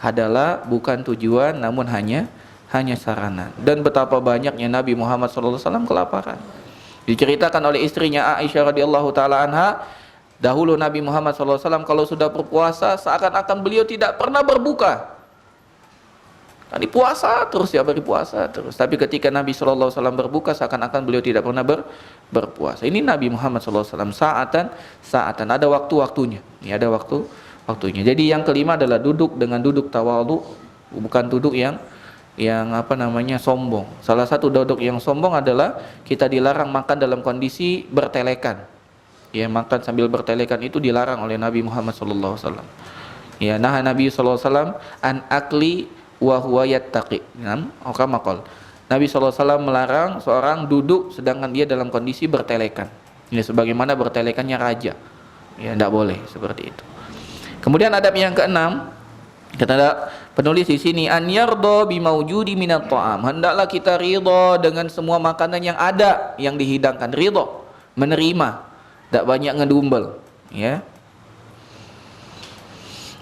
adalah bukan tujuan, namun hanya sarana. Dan betapa banyaknya Nabi Muhammad SAW kelaparan. Diceritakan oleh istrinya Aisyah radhiyallahu taala anha, dahulu Nabi Muhammad SAW kalau sudah berpuasa seakan-akan beliau tidak pernah berbuka. Tadi puasa terus, ya beri puasa terus. Tapi ketika Nabi SAW berbuka seakan-akan beliau tidak pernah berpuasa. Ini Nabi Muhammad SAW saatan ada waktu-waktunya. Ini ada waktunya. Jadi yang kelima adalah duduk dengan duduk tawadhu, bukan duduk yang sombong. Salah satu duduk yang sombong adalah kita dilarang makan dalam kondisi bertelekan. Ya, makan sambil bertelekan itu dilarang oleh Nabi Muhammad SAW. Ya, nah Nabi SAW an akli wa huwa yattaqi. Nabi SAW melarang seorang duduk sedangkan dia dalam kondisi bertelekan. Ini sebagaimana bertelekannya raja. Ya, tidak boleh seperti itu. Kemudian adab yang keenam, kata penulis di sini, an yarda bimaujudi minat ta'am. Hendaklah kita ridha dengan semua makanan yang ada, yang dihidangkan. Ridha, menerima, tidak banyak ngedumbel, ya.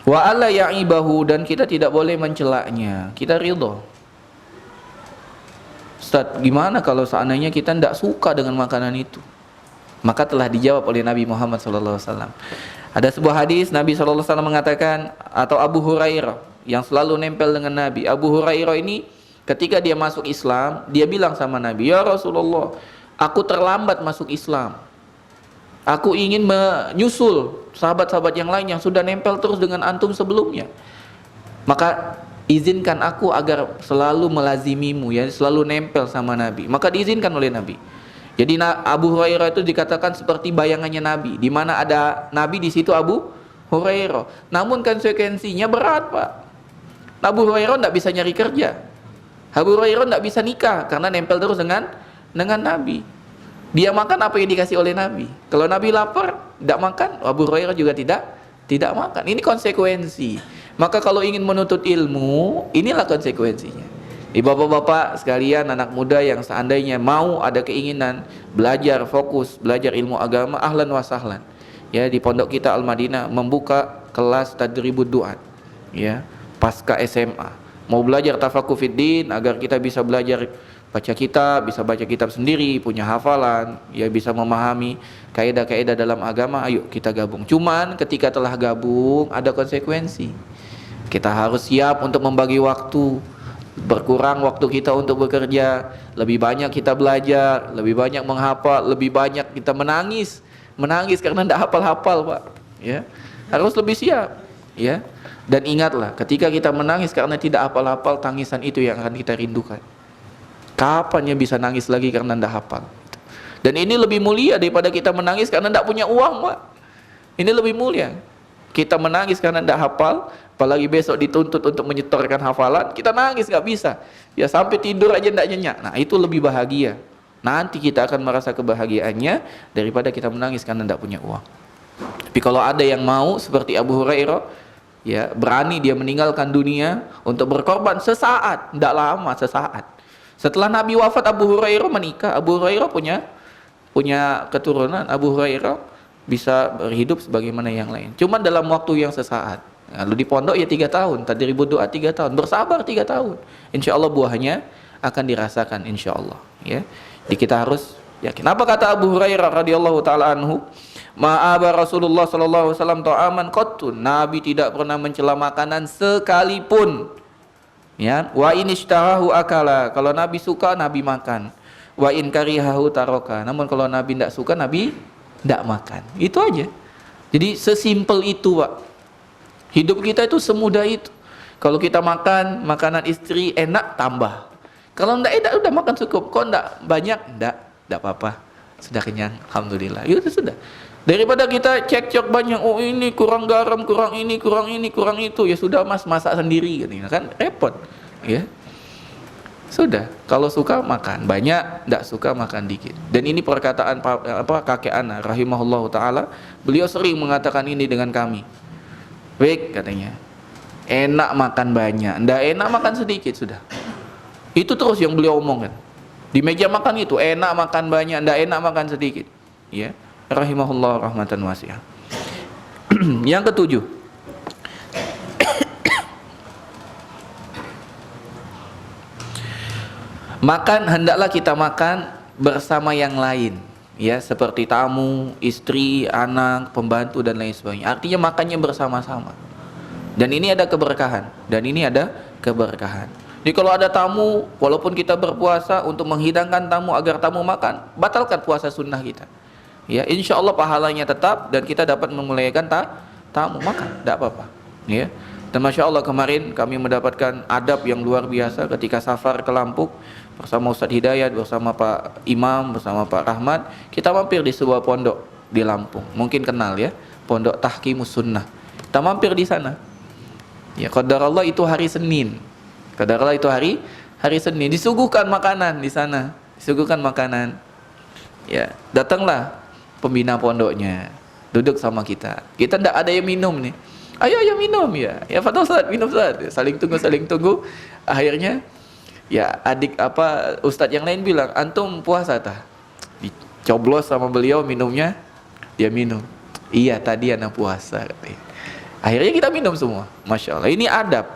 Wa alla ya'ibahu, dan kita tidak boleh mencelaknya. Kita ridha. Ustaz, gimana kalau seandainya kita tidak suka dengan makanan itu? Maka telah dijawab oleh Nabi Muhammad SAW. Ada sebuah hadis Nabi SAW mengatakan, atau Abu Hurairah yang selalu nempel dengan Nabi. Abu Hurairah ini ketika dia masuk Islam, dia bilang sama Nabi, ya Rasulullah, aku terlambat masuk Islam. Aku ingin menyusul sahabat-sahabat yang lain yang sudah nempel terus dengan antum sebelumnya. Maka izinkan aku agar selalu melazimimu, ya, selalu nempel sama Nabi. Maka diizinkan oleh Nabi. Jadi Abu Hurairah itu dikatakan seperti bayangannya Nabi. Di mana ada Nabi, di situ Abu Hurairah. Namun konsekuensinya berat, Pak. Abu Hurairah tidak bisa nyari kerja. Abu Hurairah tidak bisa nikah karena nempel terus dengan Nabi. Dia makan apa yang dikasih oleh Nabi. Kalau Nabi lapar, tidak makan, Abu Hurairah juga tidak makan. Ini konsekuensi. Maka kalau ingin menuntut ilmu, inilah konsekuensinya. Bapak-bapak sekalian, anak muda yang seandainya mau ada keinginan belajar fokus, belajar ilmu agama, ahlan wa sahlan. Ya, di pondok kita Al-Madinah membuka kelas tadribud du'at. Ya, pasca SMA. Mau belajar tafaqquh fiddin agar kita bisa belajar baca kitab, bisa baca kitab sendiri, punya hafalan, ya bisa memahami kaidah-kaidah dalam agama, ayo kita gabung. Cuman ketika telah gabung ada konsekuensi. Kita harus siap untuk membagi waktu. Berkurang waktu kita untuk bekerja, lebih banyak kita belajar, lebih banyak menghafal, lebih banyak kita menangis karena tidak hafal-hafal, Pak. Ya, harus lebih siap, ya. Dan ingatlah, ketika kita menangis karena tidak hafal-hafal, tangisan itu yang akan kita rindukan. Kapan ya bisa nangis lagi karena tidak hafal? Dan ini lebih mulia daripada kita menangis karena tidak punya uang, Pak. Ini lebih mulia. Kita menangis karena tidak hafal, apalagi besok dituntut untuk menyetorkan hafalan, kita nangis nggak bisa. Ya sampai tidur aja tidak nyenyak. Nah, itu lebih bahagia. Nanti kita akan merasa kebahagiaannya daripada kita menangis karena tidak punya uang. Tapi kalau ada yang mau seperti Abu Hurairah, ya berani dia meninggalkan dunia untuk berkorban sesaat, tidak lama, sesaat. Setelah Nabi wafat, Abu Hurairah menikah. Abu Hurairah punya keturunan. Abu Hurairah bisa berhidup sebagaimana yang lain. Cuma dalam waktu yang sesaat. Lalu di pondok ya 3 tahun. Tadribud du'a 3 tahun. Bersabar 3 tahun. Insya Allah buahnya akan dirasakan. Insya Allah. Ya. Jadi kita harus yakin. Apa kata Abu Hurairah radhiyallahu taala anhu? Ma'aba Rasulullah sallallahu alaihi wasallam ta'aman qattun. Nabi tidak pernah mencela makanan sekalipun. Ya, wa in ishtarahu akala. Kalau Nabi suka, Nabi makan. Wa in karihahu taroka. Namun kalau Nabi tidak suka, Nabi tidak makan. Itu aja. Jadi sesimpel itu, Pak. Hidup kita itu semudah itu. Kalau kita makan makanan istri enak, tambah. Kalau tidak enak, udah makan cukup. Kok tidak banyak? Tidak apa-apa. Sudah kenyang, alhamdulillah. Itu sudah. Daripada kita cekcok banyak, oh ini kurang garam, kurang ini, kurang itu, ya sudah Mas masak sendiri, kan repot, ya. Sudah, kalau suka makan banyak, tidak suka makan dikit. Dan ini perkataan kakek ana rahimahullahu taala, beliau sering mengatakan ini dengan kami. Baik katanya, enak makan banyak, tidak enak makan sedikit sudah. Itu terus yang beliau omongkan. Di meja makan itu enak makan banyak, ndak enak makan sedikit. Ya, rahimahullah rahmatan wasi'ah. Yang ketujuh, makan hendaklah kita makan bersama yang lain, ya, seperti tamu, istri, anak, pembantu dan lain sebagainya. Artinya makannya bersama-sama. Dan ini ada keberkahan, Jadi kalau ada tamu, walaupun kita berpuasa untuk menghidangkan tamu agar tamu makan, batalkan puasa sunnah kita. Ya, insya Allah pahalanya tetap dan kita dapat memuliakan tamu makan, tidak apa-apa. Ya, dan masya Allah kemarin kami mendapatkan adab yang luar biasa ketika safar ke Lampung bersama Ustadz Hidayat, bersama Pak Imam, bersama Pak Rahmat. Kita mampir di sebuah pondok di Lampung, mungkin kenal ya, Pondok Tahkimus Sunnah. Kita mampir di sana. Ya, qadarallah itu hari Senin. Qadarallah itu hari Senin, disuguhkan makanan di sana, disuguhkan makanan. Ya, datanglah pembina pondoknya, duduk sama kita. Kita ndak ada yang minum nih. Ayo minum ya. Ya Fadil Ustaz, minum Ustaz. Saling tunggu. Akhirnya ya ustadz yang lain bilang, antum puasa tah? Dicoblos sama beliau minumnya, dia minum. Iya, tadi anak puasa katanya. Akhirnya kita minum semua. Masya Allah, ini adab.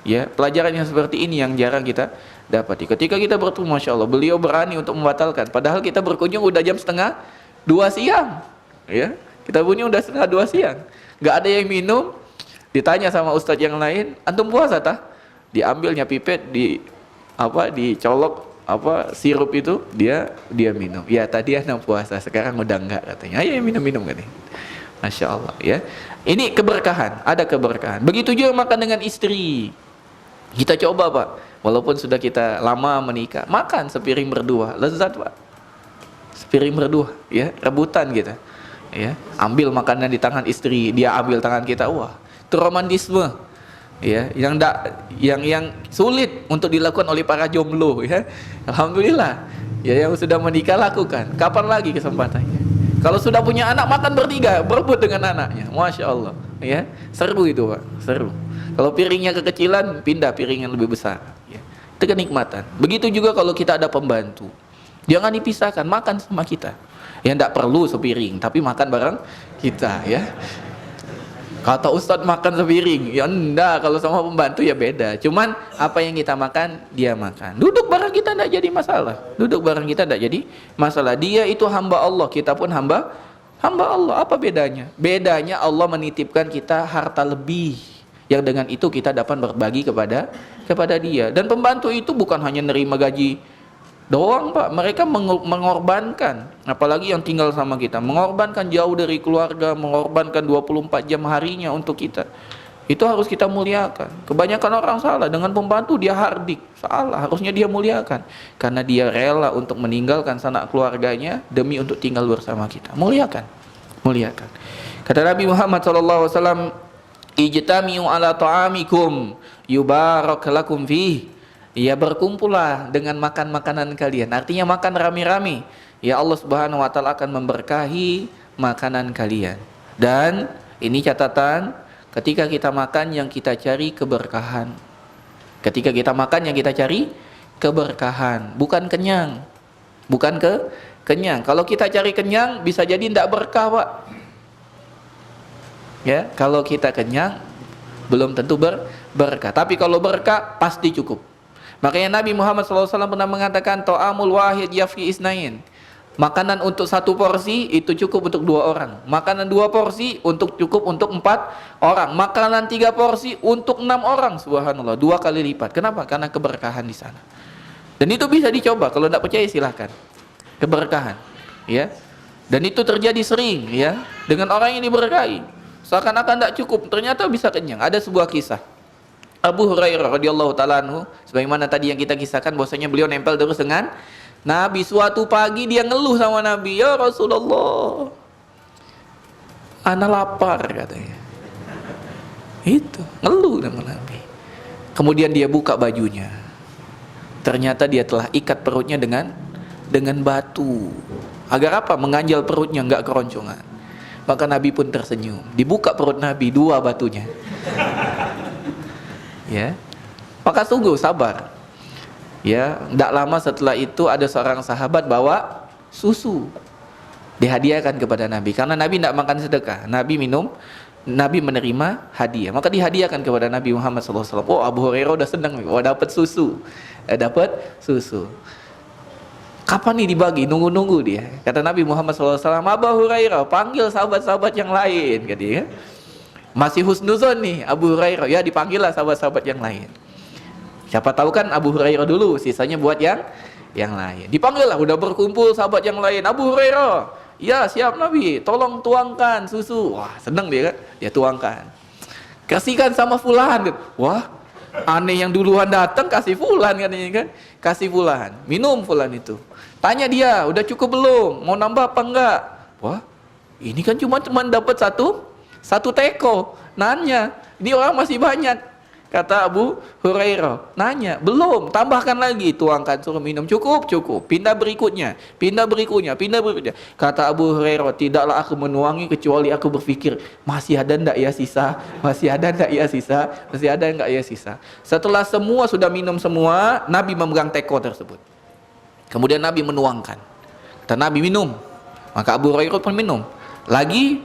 Ya, pelajaran yang seperti ini yang jarang kita dapati. Ketika kita bertemu, Masya Allah, beliau berani untuk membatalkan. Padahal kita berkunjung udah jam 1:30 siang. Ya, kita bunyi udah 1:30 siang. Gak ada yang minum. Ditanya sama ustadz yang lain, antum puasa tah? Diambilnya pipet, dicolok sirup itu, dia minum. Ya, tadi anak puasa, sekarang udah enggak katanya. Ayo minum katanya. Masya Allah ya. Ini keberkahan, ada keberkahan. Begitu juga makan dengan istri. Kita coba Pak, walaupun sudah kita lama menikah, makan sepiring berdua, lezat Pak. Sepiring berdua, ya, rebutan kita. Ya, ambil makanan di tangan istri, dia ambil tangan kita. Wah, itu romantisme. Ya, yang sulit untuk dilakukan oleh para jomblo ya. Alhamdulillah. Ya, yang sudah menikah lakukan. Kapan lagi kesempatannya? Kalau sudah punya anak, makan bertiga, berebut dengan anaknya. Masya Allah, ya, seru itu Pak, seru. Kalau piringnya kekecilan, pindah piring yang lebih besar. Ya. Itu kenikmatan. Begitu juga kalau kita ada pembantu, jangan dipisahkan, makan sama kita. Ya, tidak perlu sepiring, tapi makan bareng kita. Ya. Kata Ustadz makan sepiring, ya enggak, kalau sama pembantu ya beda. Cuman apa yang kita makan, dia makan. Duduk bareng kita enggak jadi masalah. Duduk bareng kita enggak jadi masalah. Dia itu hamba Allah, kita pun hamba Allah. Apa bedanya? Bedanya Allah menitipkan kita harta lebih, yang dengan itu kita dapat berbagi kepada dia. Dan pembantu itu bukan hanya nerima gaji doang Pak, mereka mengorbankan, apalagi yang tinggal sama kita, mengorbankan jauh dari keluarga, mengorbankan 24 jam harinya untuk kita. Itu harus kita muliakan. Kebanyakan orang salah, dengan pembantu dia hardik, salah, harusnya dia muliakan, karena dia rela untuk meninggalkan sanak keluarganya demi untuk tinggal bersama kita. Muliakan. Kata Nabi Muhammad SAW, ijtami'u ala ta'amikum yubarak lakum fih. Ya, berkumpullah dengan makan makanan kalian. Artinya makan rame-rame. Ya, Allah Subhanahu wa taala akan memberkahi makanan kalian. Dan ini catatan, ketika kita makan yang kita cari keberkahan. Ketika kita makan yang kita cari keberkahan, bukan kenyang. Bukan kenyang. Kalau kita cari kenyang bisa jadi tidak berkah, Pak. Ya, kalau kita kenyang belum tentu berkah. Tapi kalau berkah pasti cukup. Makanya Nabi Muhammad SAW pernah mengatakan, ta'amul wahid yafi isnain. Makanan untuk 1 porsi itu cukup untuk 2 orang. Makanan 2 porsi cukup untuk 4 orang. Makanan 3 porsi untuk 6 orang. Subhanallah, 2 kali lipat. Kenapa? Karena keberkahan di sana. Dan itu bisa dicoba. Kalau tidak percaya silahkan. Keberkahan, ya. Dan itu terjadi sering, ya, dengan orang yang diberkahi. Seakan-akan tidak cukup, ternyata bisa kenyang. Ada sebuah kisah. Abu Hurairah radhiyallahu taala anhu, sebagaimana tadi yang kita kisahkan, bahwasanya beliau nempel terus dengan Nabi. Suatu pagi dia ngeluh sama Nabi, ya Rasulullah, ana lapar katanya. Itu ngeluh sama Nabi. Kemudian dia buka bajunya, ternyata dia telah ikat perutnya dengan batu. Agar apa? Mengganjal perutnya, enggak keroncongan. Maka Nabi pun tersenyum. Dibuka perut Nabi, 2 batunya. Ya, maka sungguh sabar. Ya, tidak lama setelah itu ada seorang sahabat bawa susu, dihadiahkan kepada Nabi. Karena Nabi tidak makan sedekah, Nabi minum, Nabi menerima hadiah, maka dihadiahkan kepada Nabi Muhammad SAW. Oh, Abu Hurairah udah senang, oh dapat susu, dapat susu. Kapan nih dibagi? Nunggu-nunggu dia. Kata Nabi Muhammad SAW, Abu Hurairah panggil sahabat-sahabat yang lain, kata dia. Masih husnuzon nih Abu Hurairah, ya dipanggil lah sahabat-sahabat yang lain. Siapa tahu kan Abu Hurairah dulu, sisanya buat yang lain. Dipanggil lah, udah berkumpul sahabat yang lain. Abu Hurairah, ya siap Nabi, tolong tuangkan susu. Wah seneng dia kan, dia tuangkan. Kasihkan sama fulan. Wah aneh, yang duluan datang kasih fulan katanya kan, kasih fulan, minum fulan itu. Tanya dia, udah cukup belum? Mau nambah apa enggak? Wah ini kan cuma dapat satu teko. Nanya, ini orang masih banyak. Kata Abu Hurairah, nanya, belum, tambahkan lagi, tuangkan, suruh minum, cukup, pindah berikutnya. Kata Abu Hurairah, tidaklah aku menuangi kecuali aku berpikir, masih ada enggak ya sisa? Setelah semua sudah minum semua, Nabi memegang teko tersebut. Kemudian Nabi menuangkan. Kata Nabi, minum. Maka Abu Hurairah pun minum. Lagi,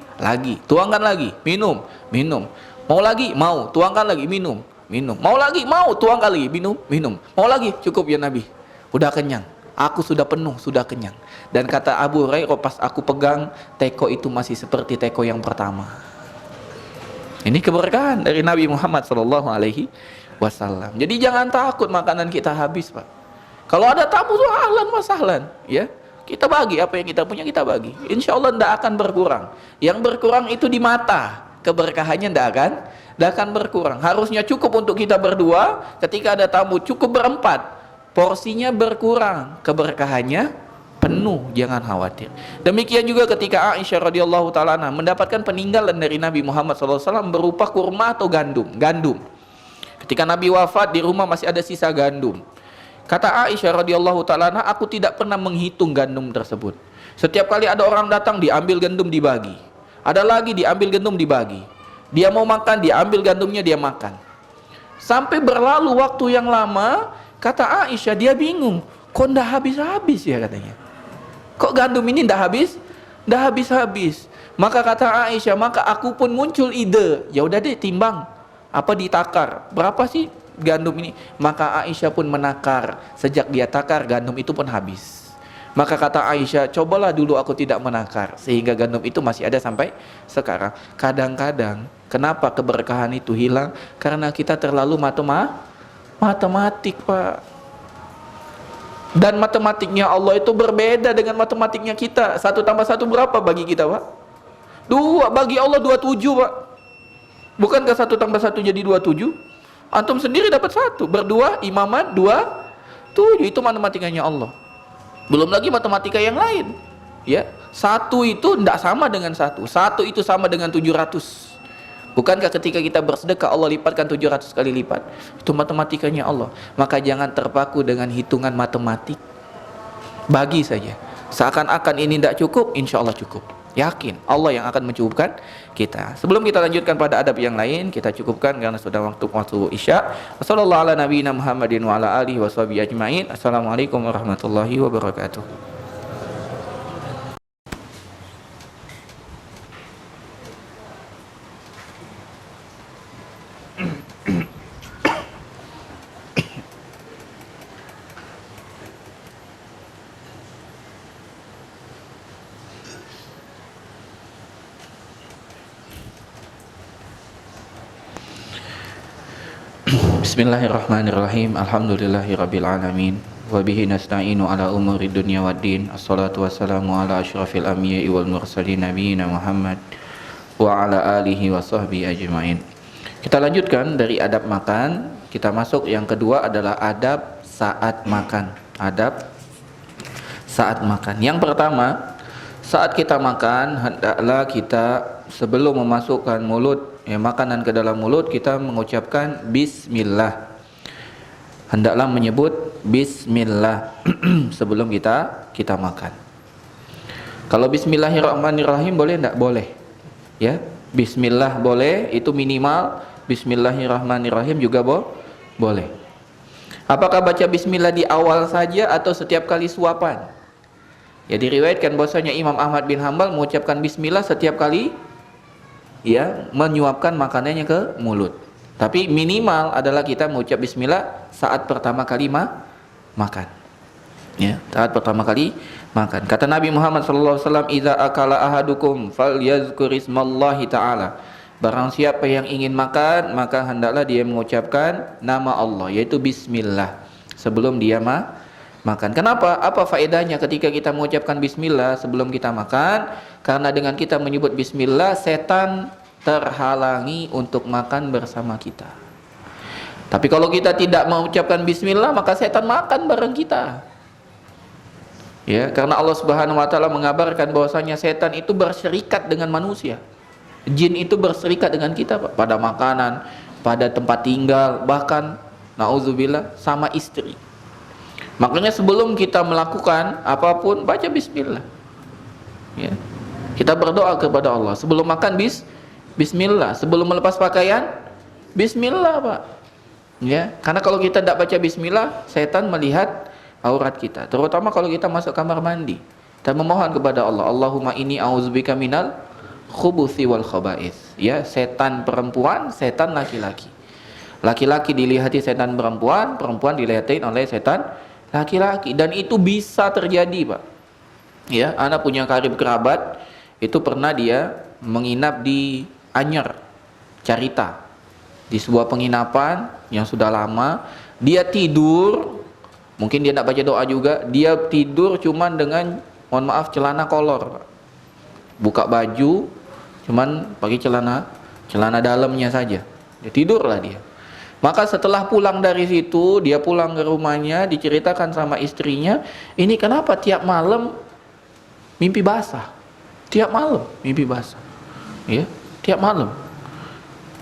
tuangkan lagi, minum. Mau lagi, mau, tuangkan lagi, minum. Mau lagi, mau, tuangkan lagi, minum. Mau lagi, cukup ya Nabi. Udah kenyang. Aku sudah penuh, sudah kenyang. Dan kata Abu Hurairah, pas aku pegang, teko itu masih seperti teko yang pertama. Ini keberkahan dari Nabi Muhammad SAW. Jadi jangan takut makanan kita habis, Pak. Kalau ada tamu tuh ahlan wa sahlan, ya. Kita bagi apa yang kita punya, kita bagi. Insya Allah tidak akan berkurang. Yang berkurang itu di mata. Keberkahannya tidak akan berkurang. Harusnya cukup untuk kita berdua. Ketika ada tamu cukup berempat, porsinya berkurang, keberkahannya penuh. Jangan khawatir. Demikian juga ketika Aisyah radhiyallahu taala mendapatkan peninggalan dari Nabi Muhammad SAW berupa kurma atau gandum. Ketika Nabi wafat, di rumah masih ada sisa gandum. Kata Aisyah radhiyallahu taala, aku tidak pernah menghitung gandum tersebut. Setiap kali ada orang datang, diambil gandum dibagi. Ada lagi diambil gandum dibagi. Dia mau makan, dia ambil gandumnya, dia makan. Sampai berlalu waktu yang lama, kata Aisyah, dia bingung, kok ndak habis-habis ya katanya. Kok gandum ini ndak habis-habis. Maka kata Aisyah, maka aku pun muncul ide, ya udah deh timbang, apa ditakar, berapa sih gandum ini? Maka Aisyah pun menakar. Sejak dia takar, gandum itu pun habis. Maka kata Aisyah, cobalah dulu aku tidak menakar, sehingga gandum itu masih ada sampai sekarang. Kadang-kadang kenapa keberkahan itu hilang? Karena kita terlalu matematik, Pak. Dan matematiknya Allah itu berbeda dengan matematiknya kita. 1 tambah 1 berapa bagi kita, Pak? 2, bagi Allah 27, Pak. Bukankah 1 tambah 1 jadi 27? Antum sendiri dapat 1, berdua imaman 27, itu matematikanya Allah. Belum lagi matematika yang lain, ya. 1 itu tidak sama dengan 1 itu sama dengan 700. Bukankah ketika kita bersedekah Allah lipatkan 700 kali lipat? Itu matematikanya Allah. Maka jangan terpaku dengan hitungan matematik. Bagi saja. Seakan-akan ini tidak cukup, insya Allah cukup. Yakin Allah yang akan mencukupkan kita. Sebelum kita lanjutkan pada adab yang lain, kita cukupkan karena sudah waktu Isya. Wassallallahu ala nabiyina Muhammadin wa ala alihi washabihi ajmain. Assalamualaikum warahmatullahi wabarakatuh. Bismillahirrahmanirrahim. Alhamdulillahirabbil alamin. Wa bihi nasta'inu ala umuri dunya waddin. Assalatu wassalamu ala asyrafil anbiya'i wal mursalin nabiyina Muhammad wa ala alihi wa sahbihi ajmain. Kita lanjutkan dari adab makan. Kita masuk yang kedua adalah adab saat makan. Adab saat makan. Yang pertama, saat kita makan hendaklah kita sebelum memasukkan makanan ke dalam mulut, kita mengucapkan bismillah. Hendaklah menyebut bismillah sebelum kita makan. Kalau bismillahirrahmanirrahim boleh enggak? Boleh. Ya, bismillah boleh, itu minimal. Bismillahirrahmanirrahim juga boleh. Apakah baca bismillah di awal saja atau setiap kali suapan? Ya, diriwayatkan bahwasanya Imam Ahmad bin Hambal mengucapkan bismillah setiap kali ya menyuapkan makanannya ke mulut. Tapi minimal adalah kita mengucap bismillah saat pertama kali makan. Ya, saat pertama kali makan. Kata Nabi Muhammad SAW, "Idza akala ahadukum falyazkur ismallahi ta'ala." Barang siapa yang ingin makan, maka hendaklah dia mengucapkan nama Allah, yaitu bismillah sebelum dia makan. Kenapa? Apa faedahnya ketika kita mengucapkan bismillah sebelum kita makan? Karena dengan kita menyebut bismillah, setan terhalangi untuk makan bersama kita. Tapi kalau kita tidak mengucapkan bismillah, maka setan makan bareng kita. Ya, karena Allah Subhanahu wa taala mengabarkan bahwasanya setan itu berserikat dengan manusia. Jin itu berserikat dengan kita, Pak, pada makanan, pada tempat tinggal, bahkan nauzubillah sama istri. Makanya sebelum kita melakukan apapun, baca bismillah. Ya. Kita berdoa kepada Allah. Sebelum makan bismillah, sebelum melepas pakaian bismillah, Pak. Ya, karena kalau kita tidak baca bismillah, setan melihat aurat kita. Terutama kalau kita masuk kamar mandi. Kita memohon kepada Allah, Allahumma inni a'udzubika minal khubuthi wal khaba'ith. Ya, setan perempuan, setan laki-laki. Laki-laki dilihati setan perempuan, perempuan dilihatin oleh setan laki-laki, dan itu bisa terjadi, Pak. Ya, anak punya karib kerabat, itu pernah dia menginap di Anyer, Carita, di sebuah penginapan yang sudah lama. Dia tidur, mungkin dia tidak baca doa juga, dia tidur cuman dengan, mohon maaf, celana kolor, Pak. Buka baju, cuman pakai celana dalamnya saja. Dia tidurlah dia. Maka setelah pulang dari situ, dia pulang ke rumahnya, diceritakan sama istrinya, ini kenapa tiap malam mimpi basah? Tiap malam mimpi basah. Ya, tiap malam.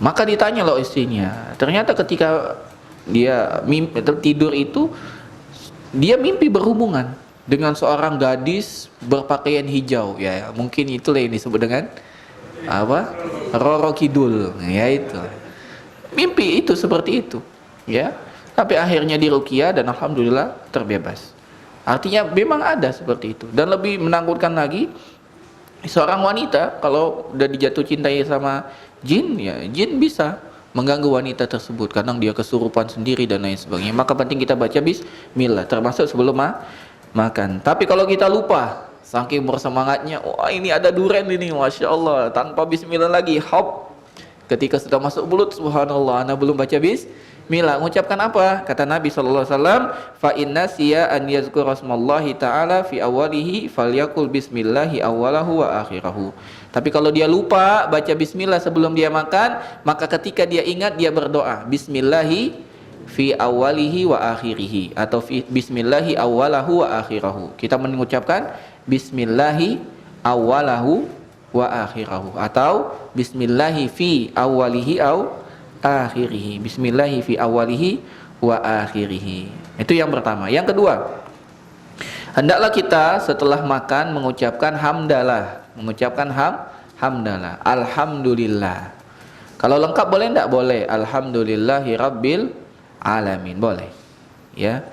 Maka ditanya loh istrinya, ternyata ketika dia tidur itu, dia mimpi berhubungan dengan seorang gadis berpakaian hijau. Ya, mungkin itulah yang disebut dengan apa? Roro Kidul. Ya, itu. Mimpi itu seperti itu, ya. Tapi akhirnya diruqyah dan alhamdulillah terbebas. Artinya memang ada seperti itu. Dan lebih menakutkan lagi, seorang wanita kalau udah dijatuh cintai sama jin, ya jin bisa mengganggu wanita tersebut. Kadang dia kesurupan sendiri dan lain sebagainya. Maka penting kita baca bismillah termasuk sebelum makan. Tapi kalau kita lupa, saking bersemangatnya, wah ini ada duren ini, masya Allah, tanpa bismillah lagi, hop. Ketika sudah masuk mulut, subhanallah, ana belum baca bismillah. Mengucapkan apa? Kata Nabi sallallahu alaihi wasallam, fa inna siya an yazkura rasmallahi ta'ala fi awalihi falyakul bismillahi awalahu wa akhirahu. Tapi kalau dia lupa baca bismillah sebelum dia makan, maka ketika dia ingat, dia berdoa bismillahi fi awalihi wa akhirihi, atau bismillahi awalahu wa akhirahu. Kita mengucapkan bismillahi awalahu wa akhirahu, atau bismillahi fi awalihi au akhirihi. Bismillahi fi awalihi wa akhirihi. Itu yang pertama. Yang kedua, hendaklah kita setelah makan mengucapkan hamdalah, mengucapkan hamdalah, alhamdulillah. Kalau lengkap boleh enggak? Boleh. Alhamdulillahi rabbil alamin, boleh. Ya.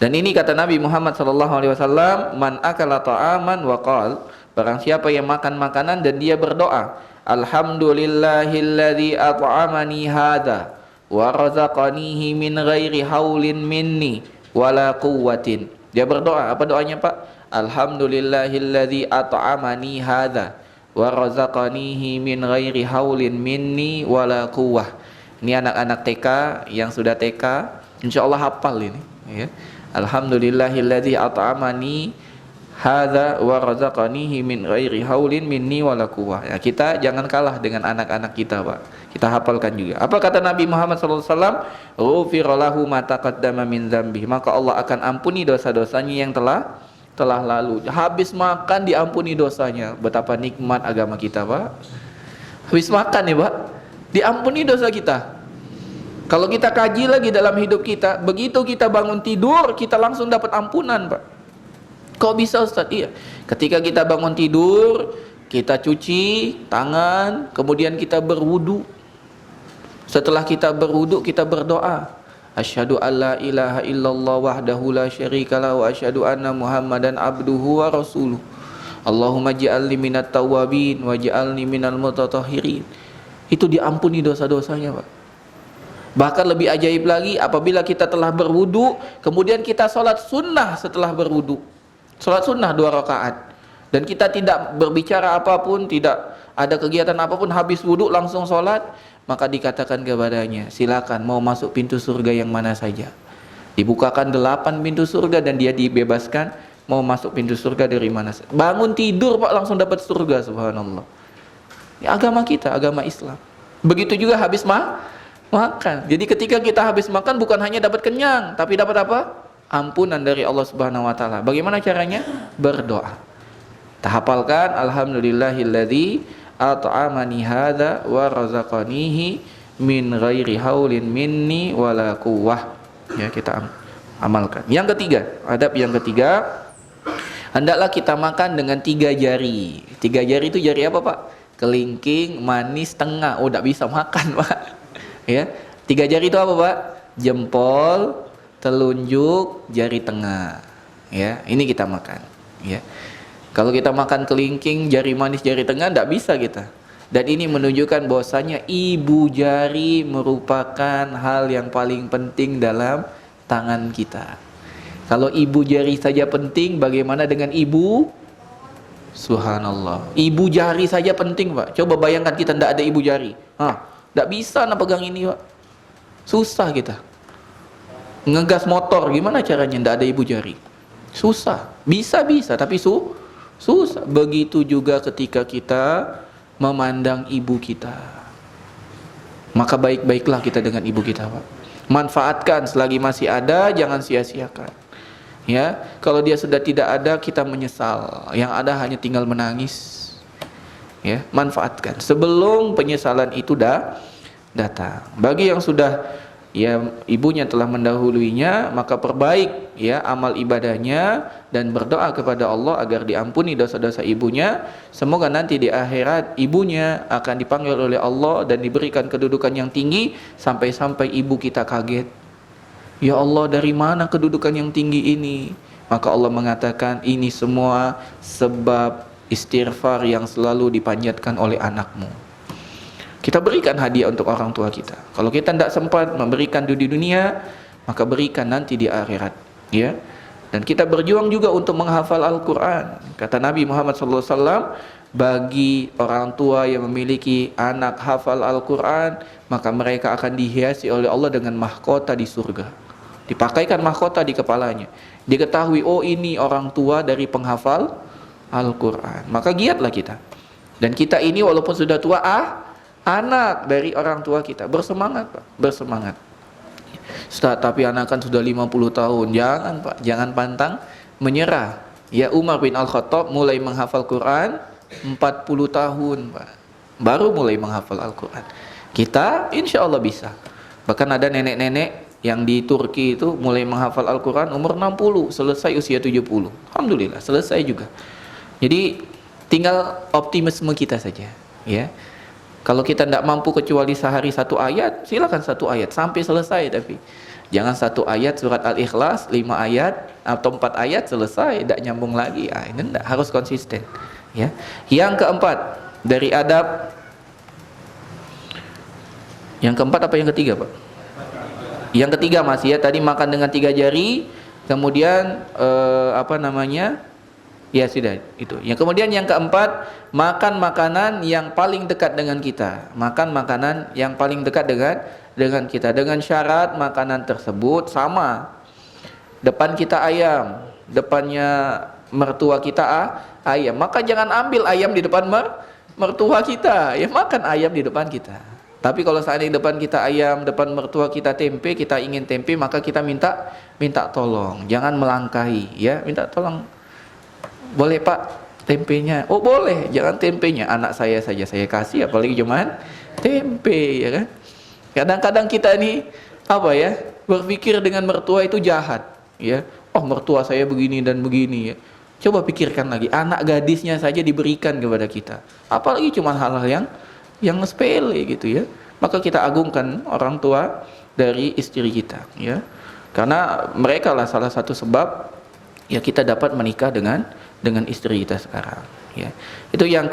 Dan ini kata Nabi Muhammad sallallahu alaihi wasallam, man akala ta'aman wa qala, barang siapa yang makan makanan dan dia berdoa, alhamdulillahilladzi at'amani hadza wa razaqanihi min ghairi haulin minni wala quwwatin. Dia berdoa, apa doanya, Pak? Alhamdulillahilladzi at'amani hadza wa razaqanihi min ghairi haulin minni wala quwwah. Ini anak-anak TK yang sudah TK, insyaallah hafal ini, ya. Alhamdulillahilladzi at'amani hadza wa razaqanihi min ghairi haulin minni wala quwwah. Ya, kita jangan kalah dengan anak-anak kita, Pak. Kita hafalkan juga. Apa kata Nabi Muhammad sallallahu alaihi wasallam? Ghufira lahu ma taqaddama min dzambi. Maka Allah akan ampuni dosa-dosanya yang telah lalu. Habis makan diampuni dosanya. Betapa nikmat agama kita, Pak. Habis makan ya, Pak, diampuni dosa kita. Kalau kita kaji lagi dalam hidup kita, begitu kita bangun tidur, kita langsung dapat ampunan, Pak. Kok bisa, Ustaz? Iya. Ketika kita bangun tidur, kita cuci tangan, kemudian kita berwudu. Setelah kita berwudu, kita berdoa. Asyhadu an la ilaha illallah wahdahu la syarikalah wa asyhadu anna Muhammadan abduhu wa rasuluh. Allahumma ja'alni minat tawabin wa ja'alni minal mutatahhirin. Itu diampuni dosa-dosanya, Pak. Bahkan lebih ajaib lagi apabila kita telah berwudu, kemudian kita sholat sunnah setelah berwudu. Sholat sunnah 2 rakaat. Dan kita tidak berbicara apapun, tidak ada kegiatan apapun, habis wudu langsung sholat, maka dikatakan kepadanya, silakan mau masuk pintu surga yang mana saja. Dibukakan 8 pintu surga dan dia dibebaskan mau masuk pintu surga dari mana saja. Bangun tidur, Pak, langsung dapat surga, subhanallah. Ya, agama kita, agama Islam. Begitu juga habis makan. Jadi ketika kita habis makan bukan hanya dapat kenyang, tapi dapat apa? Ampunan dari Allah Subhanahu wa taala. Bagaimana caranya? Berdoa. Tahapalkan alhamdulillahilladzi at'amani hadza wa razaqanihi min ghairi haulin minni wala quwwah. Ya, kita amalkan. Yang ketiga, adab yang ketiga, hendaklah kita makan dengan 3 jari. 3 jari itu jari apa, Pak? Kelingking, manis, tengah. Oh, enggak bisa makan, Pak. Ya, 3 jari itu apa, Pak? Jempol, telunjuk, jari tengah. Ya, ini kita makan. Ya, kalau kita makan kelingking, jari manis, jari tengah, tidak bisa kita. Dan ini menunjukkan bahwasanya ibu jari merupakan hal yang paling penting dalam tangan kita. Kalau ibu jari saja penting, bagaimana dengan ibu? Subhanallah. Ibu jari saja penting, Pak. Coba bayangkan kita tidak ada ibu jari. Tidak bisa nak pegang ini, Pak. Susah kita. Ngegas motor, gimana caranya tidak ada ibu jari? Susah. Bisa, tapi susah. Begitu juga ketika kita memandang ibu kita. Maka baik-baiklah kita dengan ibu kita, Pak. Manfaatkan selagi masih ada, jangan sia-siakan. Ya, kalau dia sudah tidak ada, kita menyesal. Yang ada hanya tinggal menangis. Ya, manfaatkan sebelum penyesalan itu datang. Bagi yang sudah ya ibunya telah mendahuluinya, maka perbaik ya amal ibadahnya dan berdoa kepada Allah agar diampuni dosa-dosa ibunya. Semoga nanti di akhirat ibunya akan dipanggil oleh Allah dan diberikan kedudukan yang tinggi sampai-sampai ibu kita kaget. Ya Allah, dari mana kedudukan yang tinggi ini? Maka Allah mengatakan, ini semua sebab istighfar yang selalu dipanjatkan oleh anakmu. Kita berikan hadiah untuk orang tua kita. Kalau kita tidak sempat memberikan di dunia, maka berikan nanti di akhirat. Ya. Dan kita berjuang juga untuk menghafal Al-Quran. Kata Nabi Muhammad SAW, bagi orang tua yang memiliki anak hafal Al-Quran, maka mereka akan dihiasi oleh Allah dengan mahkota di surga. Dipakaikan mahkota di kepalanya. Diketahui, oh ini orang tua dari penghafal Al-Quran. Maka giatlah kita. Dan kita ini walaupun sudah tua, anak dari orang tua kita. Bersemangat, Pak. Bersemangat. Ustaz, tapi anak kan sudah 50 tahun. Jangan, Pak. Jangan pantang menyerah. Ya, Umar bin Al-Khattab mulai menghafal Quran 40 tahun, Pak. Baru mulai menghafal Al-Quran. Kita insya Allah bisa. Bahkan ada nenek-nenek yang di Turki itu mulai menghafal Al-Quran umur 60, selesai usia 70. Alhamdulillah, selesai juga. Jadi tinggal optimisme kita saja, ya. Kalau kita tidak mampu kecuali sehari 1 ayat, silakan 1 ayat sampai selesai, tapi jangan 1 ayat surat Al-Ikhlas 5 ayat atau 4 ayat selesai, tidak nyambung lagi. Ini tidak, harus konsisten, ya. Yang keempat dari adab, yang keempat apa yang ketiga, Pak? Yang ketiga masih ya, tadi makan dengan 3 jari, kemudian ya sudah itu. Yang kemudian yang keempat, makan makanan yang paling dekat dengan kita. Makan makanan yang paling dekat dengan kita, dengan syarat makanan tersebut sama. Depan kita ayam, depannya mertua kita ayam. Maka jangan ambil ayam di depan mertua kita. Ya, makan ayam di depan kita. Tapi kalau seandainya depan kita ayam, depan mertua kita tempe, kita ingin tempe, maka kita minta tolong. Jangan melangkahi, ya, minta tolong. Boleh Pak tempenya? Oh boleh, jangan tempenya, anak saya saja saya kasih, apalagi cuman tempe, ya kan? Kadang-kadang kita nih berpikir dengan mertua itu jahat, ya. Oh mertua saya begini dan begini, ya. Coba pikirkan lagi, anak gadisnya saja diberikan kepada kita, apalagi cuman hal-hal yang sepele gitu, ya. maka kita agungkan orang tua dari istri kita, ya. Karena mereka lah salah satu sebab ya kita dapat menikah dengan istri kita sekarang, ya. Itu yang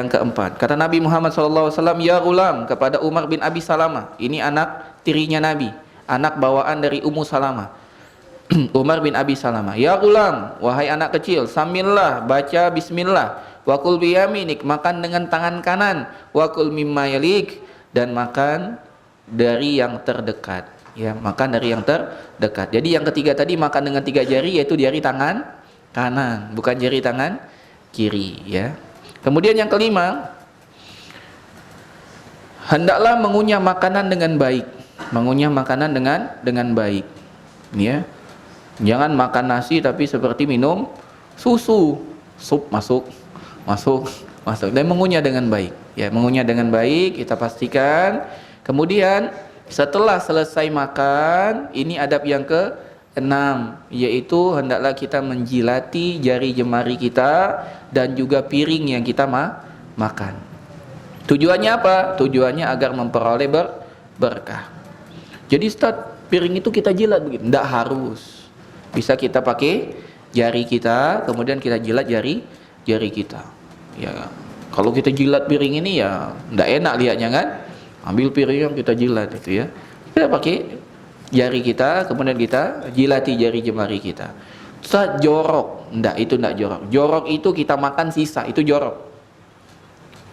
keempat. Kata Nabi Muhammad SAW, ya gulam, kepada Umar bin Abi Salamah. Ini anak tirinya Nabi, anak bawaan dari Ummu Salamah. Umar bin Abi Salamah, ya gulam, wahai anak kecil, samillah, baca bismillah, wakul biyaminik, makan dengan tangan kanan, wakul mimma yalik, dan makan dari yang terdekat, ya, makan dari yang terdekat. Jadi yang ketiga tadi makan dengan 3 jari, yaitu jari tangan kanan, bukan jari tangan kiri, ya. Kemudian yang kelima, hendaklah mengunyah makanan dengan baik, mengunyah makanan dengan baik, ya. Jangan makan nasi tapi seperti minum susu, sup masuk, dan mengunyah dengan baik, ya, mengunyah dengan baik, kita pastikan. Kemudian setelah selesai makan, ini adab yang ke-6, yaitu hendaklah kita menjilati jari jemari kita dan juga piring yang kita makan. Tujuannya apa? Tujuannya agar memperoleh berkah. Jadi Ustaz, piring itu kita jilat begitu? Tidak harus. Bisa kita pakai jari kita, kemudian kita jilat jari kita. Ya, kalau kita jilat piring ini ya tidak enak lihatnya kan? Ambil piring yang kita jilat itu, ya. Kita pakai jari kita, kemudian kita jilati jari jemari kita. Ustaz, jorok? Enggak, itu enggak jorok. Jorok itu kita makan sisa, itu jorok.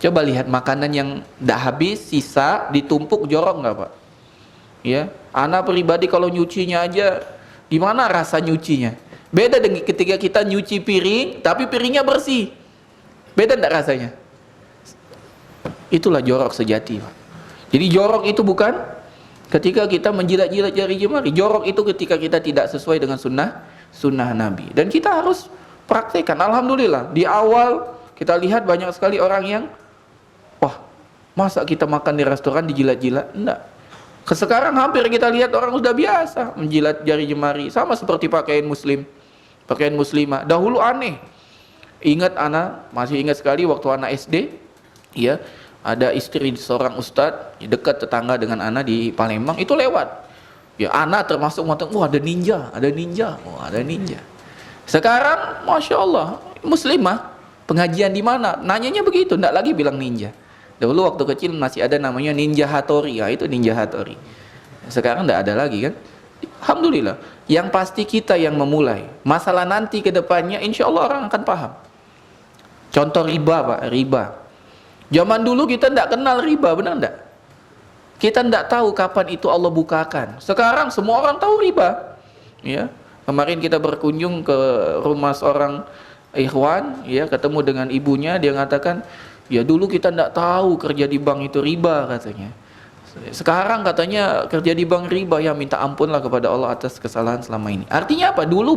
Coba lihat makanan yang enggak habis, sisa, ditumpuk, jorok enggak, Pak? Ya, anak pribadi kalau nyucinya aja, gimana rasa nyucinya? Beda dengan ketika kita nyuci piring, tapi piringnya bersih. Beda enggak rasanya? Itulah jorok sejati, Pak. Jadi jorok itu bukan ketika kita menjilat-jilat jari jemari. Jorok itu ketika kita tidak sesuai dengan sunnah Nabi. Dan kita harus praktekkan. Alhamdulillah, di awal kita lihat banyak sekali orang yang, wah, masa kita makan di restoran dijilat-jilat? Enggak. Sekarang hampir kita lihat orang sudah biasa menjilat jari jemari, sama seperti pakaian muslim, pakaian muslimah. Dahulu aneh. Masih ingat sekali waktu anak SD, ya, ada istri seorang ustadz dekat tetangga dengan anak di Palembang, itu lewat. Ya, anak termasuk mengatakan, wah ada ninja. Sekarang, masya Allah, muslimah, pengajian di mana? Nanyanya begitu, tidak lagi bilang ninja. Dahulu waktu kecil masih ada namanya ninja Hattori, ya, itu ninja Hattori. Sekarang tidak ada lagi kan? Alhamdulillah. Yang pasti kita yang memulai. Masalah nanti ke depannya, insya Allah orang akan paham. Contoh riba, Pak, riba. Zaman dulu kita tidak kenal riba, benar tidak? Kita tidak tahu kapan itu Allah bukakan. Sekarang semua orang tahu riba. Ya, kemarin kita berkunjung ke rumah seorang ikhwan, ya, ketemu dengan ibunya, dia mengatakan, ya dulu kita tidak tahu kerja di bank itu riba katanya. Sekarang katanya kerja di bank riba, ya minta ampunlah kepada Allah atas kesalahan selama ini. Artinya apa? Dulu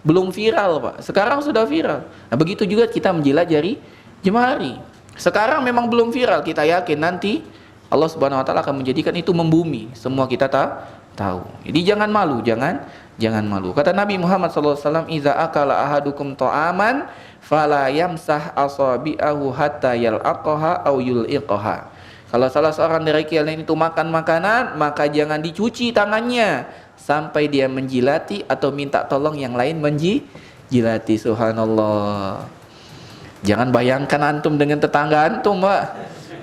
belum viral, Pak. Sekarang sudah viral. Nah, begitu juga kita menjilat jari jemari. Sekarang memang belum viral, kita yakin nanti Allah Subhanahu wa taala akan menjadikan itu membumi. Semua kita tahu. Jadi jangan malu, jangan malu. Kata Nabi Muhammad SAW, "Idza akala ahadukum ta'aman fala yamsah asabi'ahu hatta yal'aqaha aw yul'iqaha." Kalau salah seorang dari kalian itu makan makanan, maka jangan dicuci tangannya sampai dia menjilati atau minta tolong yang lain menjilati. Subhanallah. Jangan bayangkan antum dengan tetangga antum, Pak.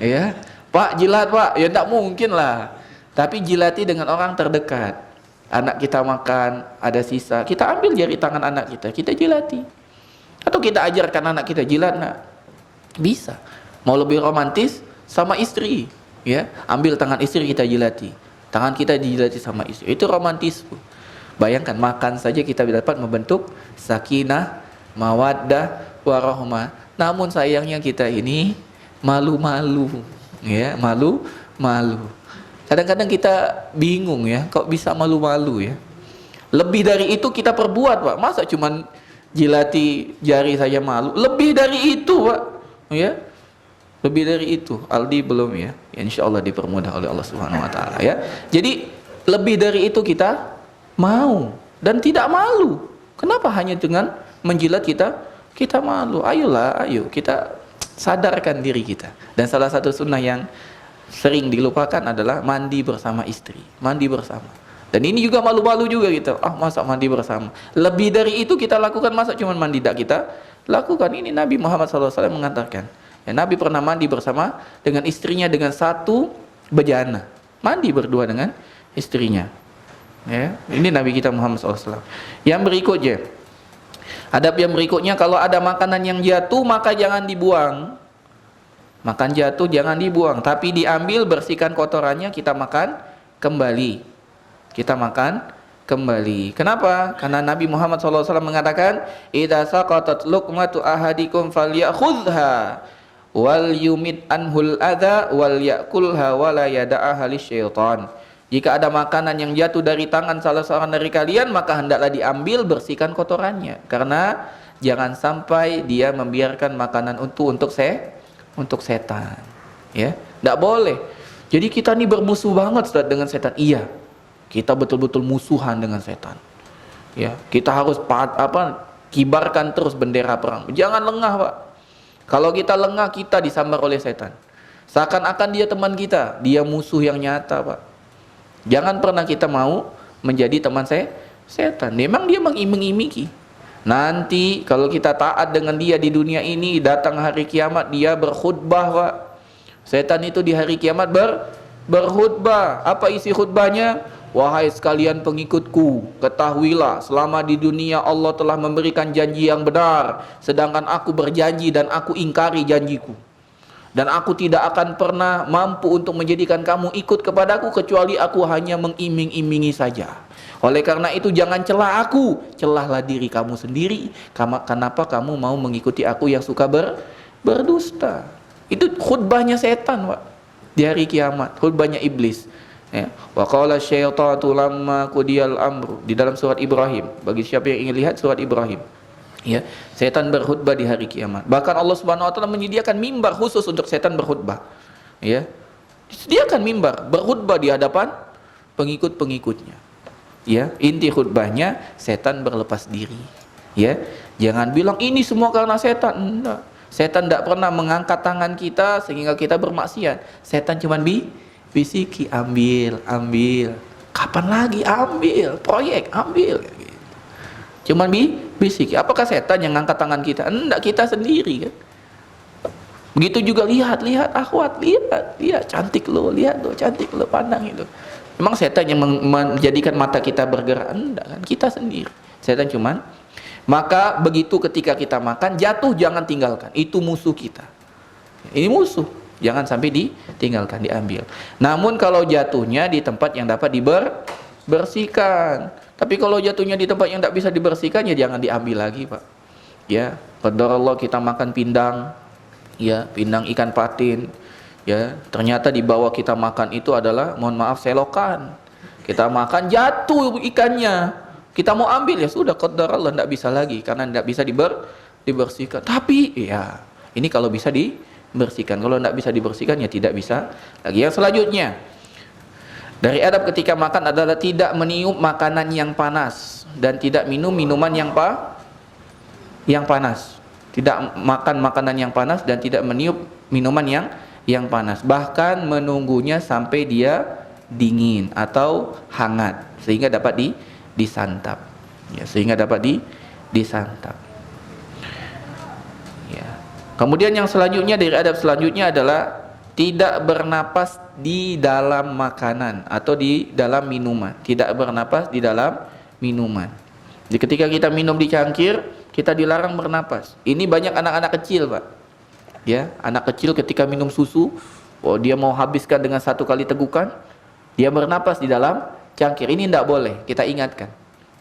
Ya. Pak, jilat, Pak. Ya tidak mungkin lah. Tapi jilati dengan orang terdekat. Anak kita makan, ada sisa, kita ambil jari tangan anak kita jilati. Atau kita ajarkan anak kita jilat, nak. Bisa. Mau lebih romantis, sama istri, ya. Ambil tangan istri kita jilati. Tangan kita dijilati sama istri. Itu romantis, Bu. Bayangkan makan saja kita dapat membentuk sakinah, mawaddah, warahmah. Namun sayangnya kita ini malu-malu, ya, malu. Kadang-kadang kita bingung, ya, kok bisa malu-malu, ya. Lebih dari itu kita perbuat, Pak. Masa cuman jilati jari saja malu? Lebih dari itu, Pak, ya. Lebih dari itu. Aldi belum, ya. Insya Allah dipermudah oleh Allah Subhanahu wa taala, ya. Jadi lebih dari itu kita mau dan tidak malu. Kenapa hanya dengan menjilat kita malu? Ayo kita sadarkan diri kita. Dan salah satu sunnah yang sering dilupakan adalah mandi bersama istri, mandi bersama. Dan ini juga malu-malu juga gitu. Masa mandi bersama. Lebih dari itu kita lakukan, masa cuma mandi tak kita lakukan. Ini Nabi Muhammad SAW mengatakan. Ya, Nabi pernah mandi bersama dengan istrinya dengan satu bejana. Mandi berdua dengan istrinya. Ya, ini Nabi kita Muhammad SAW. Yang berikutnya, adab yang berikutnya, kalau ada makanan yang jatuh maka jangan dibuang. Makan jatuh jangan dibuang, tapi diambil, bersihkan kotorannya, kita makan kembali. Kita makan kembali. Kenapa? Karena Nabi Muhammad SAW mengatakan, idza saqatat luqmatu ahadikum falyakhudha wal yumit anhul adza wal yakulha wala yada'aha lisyaitan. Jika ada makanan yang jatuh dari tangan salah seorang dari kalian, maka hendaklah diambil, bersihkan kotorannya. Karena jangan sampai dia membiarkan makanan untuk setan. Ya, tidak boleh. Jadi kita ini bermusuh banget Ustaz dengan setan. Iya. Kita betul-betul musuhan dengan setan. Ya, kita harus kibarkan terus bendera perang. Jangan lengah, Pak. Kalau kita lengah, kita disambar oleh setan. Seakan-akan dia teman kita, dia musuh yang nyata, Pak. Jangan pernah kita mau menjadi teman setan. Memang dia mengiming-imingi. Nanti kalau kita taat dengan dia di dunia ini, datang hari kiamat dia berkhutbah, Pak. Setan itu di hari kiamat berkhutbah. Apa isi khutbahnya? Wahai sekalian pengikutku, ketahuilah selama di dunia Allah telah memberikan janji yang benar, sedangkan aku berjanji dan aku ingkari janjiku. Dan aku tidak akan pernah mampu untuk menjadikan kamu ikut kepadaku kecuali aku hanya mengiming-imingi saja. Oleh karena itu jangan celah aku, celahlah diri kamu sendiri. Kenapa kamu mau mengikuti aku yang suka berdusta? Itu khutbahnya setan, Pak, di hari kiamat, khutbahnya iblis. Ya, wa qala syaitanu lamma qudiyal amru, di dalam surat Ibrahim. Bagi siapa yang ingin lihat surat Ibrahim. Ya, setan berkhutbah di hari kiamat. Bahkan Allah Subhanahu wa taala menyediakan mimbar khusus untuk setan berkhutbah. Ya. Disediakan mimbar berkhutbah di hadapan pengikut-pengikutnya. Ya, inti khutbahnya setan berlepas diri. Ya. Jangan bilang ini semua karena setan. Enggak. Setan tidak pernah mengangkat tangan kita sehingga kita bermaksiat. Setan cuma bisiki, ambil. Kapan lagi ambil? Proyek, ambil. Cuman bisiki. Apakah setan yang ngangkat tangan kita? Enggak, kita sendiri kan. Begitu juga lihat akhwat, lihat cantik lo, lihat lo, cantik lo, pandang itu. Memang setan yang menjadikan mata kita bergerak? Enggak kan, kita sendiri. Setan cuman. Maka begitu ketika kita makan, jatuh jangan tinggalkan. Itu musuh kita. Ini musuh. Jangan sampai ditinggalkan, diambil. Namun kalau jatuhnya di tempat yang dapat dibersihkan. Tapi kalau jatuhnya di tempat yang tidak bisa dibersihkan, ya jangan diambil lagi, Pak. Ya, qadarullah kita makan pindang, ya, pindang ikan patin. Ya, ternyata di bawah kita makan itu adalah, mohon maaf, selokan. Kita makan, jatuh ikannya. Kita mau ambil, ya sudah, qadarullah, tidak bisa lagi karena tidak bisa dibersihkan. Tapi ya, ini kalau bisa dibersihkan. Kalau tidak bisa dibersihkan, ya tidak bisa lagi. Yang selanjutnya dari adab ketika makan adalah tidak meniup makanan yang panas dan tidak minum minuman yang panas. Tidak makan makanan yang panas dan tidak meniup minuman yang panas. Bahkan menunggunya sampai dia dingin atau hangat sehingga dapat disantap. Ya, sehingga dapat disantap. Kemudian yang selanjutnya dari adab selanjutnya adalah tidak bernapas di dalam makanan atau di dalam minuman. Tidak bernapas di dalam minuman. Jadi ketika kita minum di cangkir, kita dilarang bernapas. Ini banyak anak-anak kecil, Pak. Ya, anak kecil ketika minum susu, dia mau habiskan dengan satu kali tegukan, dia bernapas di dalam cangkir. Ini tidak boleh, kita ingatkan.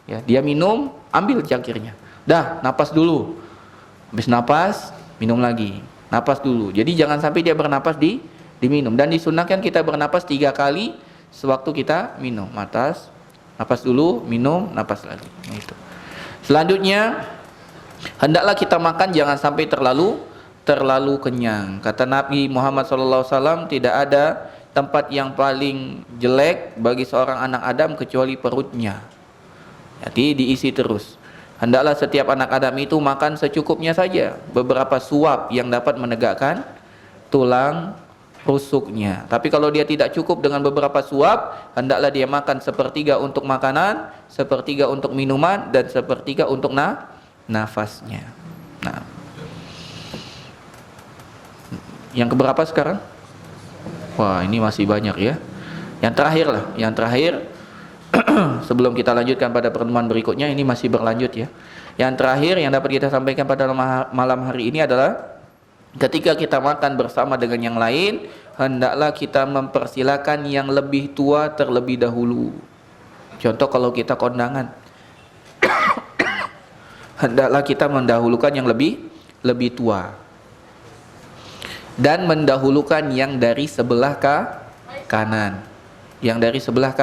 Ya, dia minum, ambil cangkirnya. Dah, napas dulu. Habis napas, minum lagi, napas dulu. Jadi jangan sampai dia bernapas diminum. Dan disunahkan kita bernapas 3 kali sewaktu kita minum. Napas dulu, minum, napas lagi. Itu. Selanjutnya, hendaklah kita makan jangan sampai terlalu kenyang. Kata Nabi Muhammad SAW, tidak ada tempat yang paling jelek bagi seorang anak Adam kecuali perutnya. Jadi diisi terus. Hendaklah setiap anak Adam itu makan secukupnya saja, beberapa suap yang dapat menegakkan tulang rusuknya. Tapi kalau dia tidak cukup dengan beberapa suap, hendaklah dia makan sepertiga untuk makanan, sepertiga untuk minuman, dan sepertiga untuk nafasnya. Nah, yang keberapa sekarang? Wah, ini masih banyak ya. Yang terakhir lah, yang terakhir sebelum kita lanjutkan pada pertemuan berikutnya, ini masih berlanjut ya. Yang terakhir yang dapat kita sampaikan pada malam hari ini adalah ketika kita makan bersama dengan yang lain, hendaklah kita mempersilakan yang lebih tua terlebih dahulu. Contoh kalau kita kondangan, hendaklah kita mendahulukan yang lebih tua dan mendahulukan yang dari sebelah kanan. Yang dari sebelah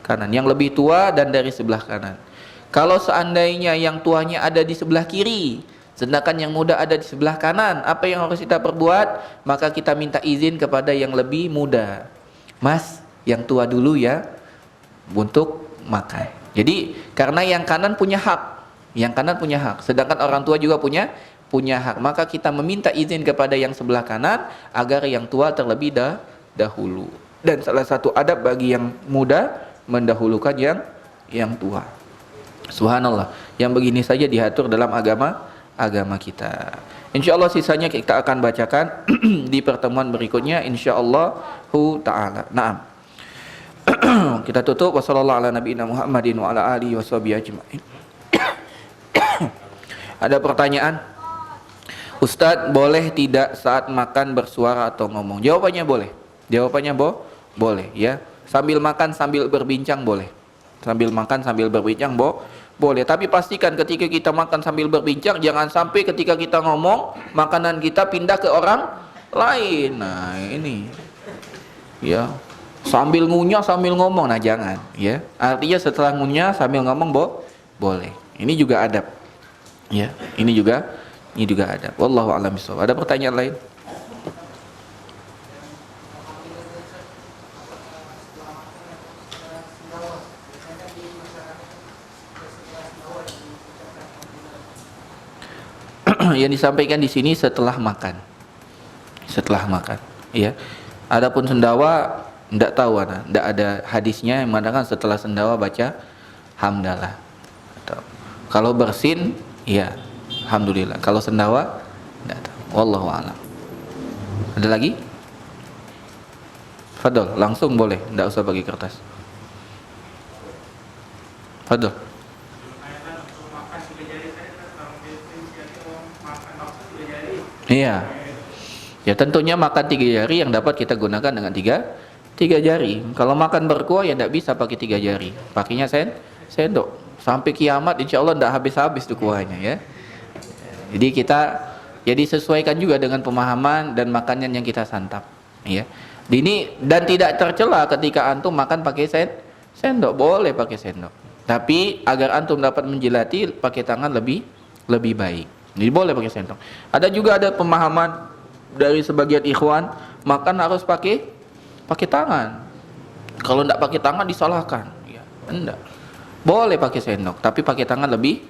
kanan, yang lebih tua dan dari sebelah kanan. Kalau seandainya yang tuanya ada di sebelah kiri, sedangkan yang muda ada di sebelah kanan, apa yang harus kita perbuat? Maka kita minta izin kepada yang lebih muda. Mas, yang tua dulu ya untuk makan. Jadi karena yang kanan punya hak, sedangkan orang tua juga punya hak, maka kita meminta izin kepada yang sebelah kanan agar yang tua terlebih dahulu. Dan salah satu adab bagi yang muda mendahulukan yang tua. Subhanallah, yang begini saja diatur dalam agama kita. Insyaallah sisanya kita akan bacakan di pertemuan berikutnya insyaallah taala. Naam. Kita tutup. Wassallallahu ala nabiyina Muhammadin wa ala alihi washabihi ajmain. Ada pertanyaan? Ustadz, boleh tidak saat makan bersuara atau ngomong? Jawabannya boleh. Boleh ya. Sambil makan sambil berbincang boleh. Sambil makan sambil berbincang boleh. Tapi pastikan ketika kita makan sambil berbincang, jangan sampai ketika kita ngomong makanan kita pindah ke orang lain. Nah, ini ya. Sambil ngunyah sambil ngomong, nah jangan ya. Artinya setelah ngunyah sambil ngomong boleh. Ini juga adab. Ya, ini juga adab. Wallahu a'lam bishawab. Ada pertanyaan lain? Yang disampaikan di sini setelah makan, ya. Adapun sendawa, tidak tahu, tidak ada hadisnya yang mengatakan setelah sendawa baca hamdalah. Kalau bersin, ya, alhamdulillah. Kalau sendawa, tidak tahu. Wallahu a'lam. Ada lagi? Fadol, langsung boleh, tidak usah bagi kertas. Fadol. Iya. Ya tentunya makan 3 jari yang dapat kita gunakan dengan tiga jari. Kalau makan berkuah ya tidak bisa pakai 3 jari. Pakainya sendok. Sampai kiamat insya Allah tidak habis-habis tuh kuahnya ya. Jadi kita sesuaikan juga dengan pemahaman dan makanan yang kita santap. Ya. Ini dan tidak tercela ketika antum makan pakai sendok, boleh pakai sendok. Tapi agar antum dapat menjilati pakai tangan lebih baik. Jadi boleh pakai sendok. Ada pemahaman dari sebagian ikhwan makan harus pakai tangan. Kalau tidak pakai tangan disalahkan. Ya, enggak. Boleh pakai sendok, tapi pakai tangan lebih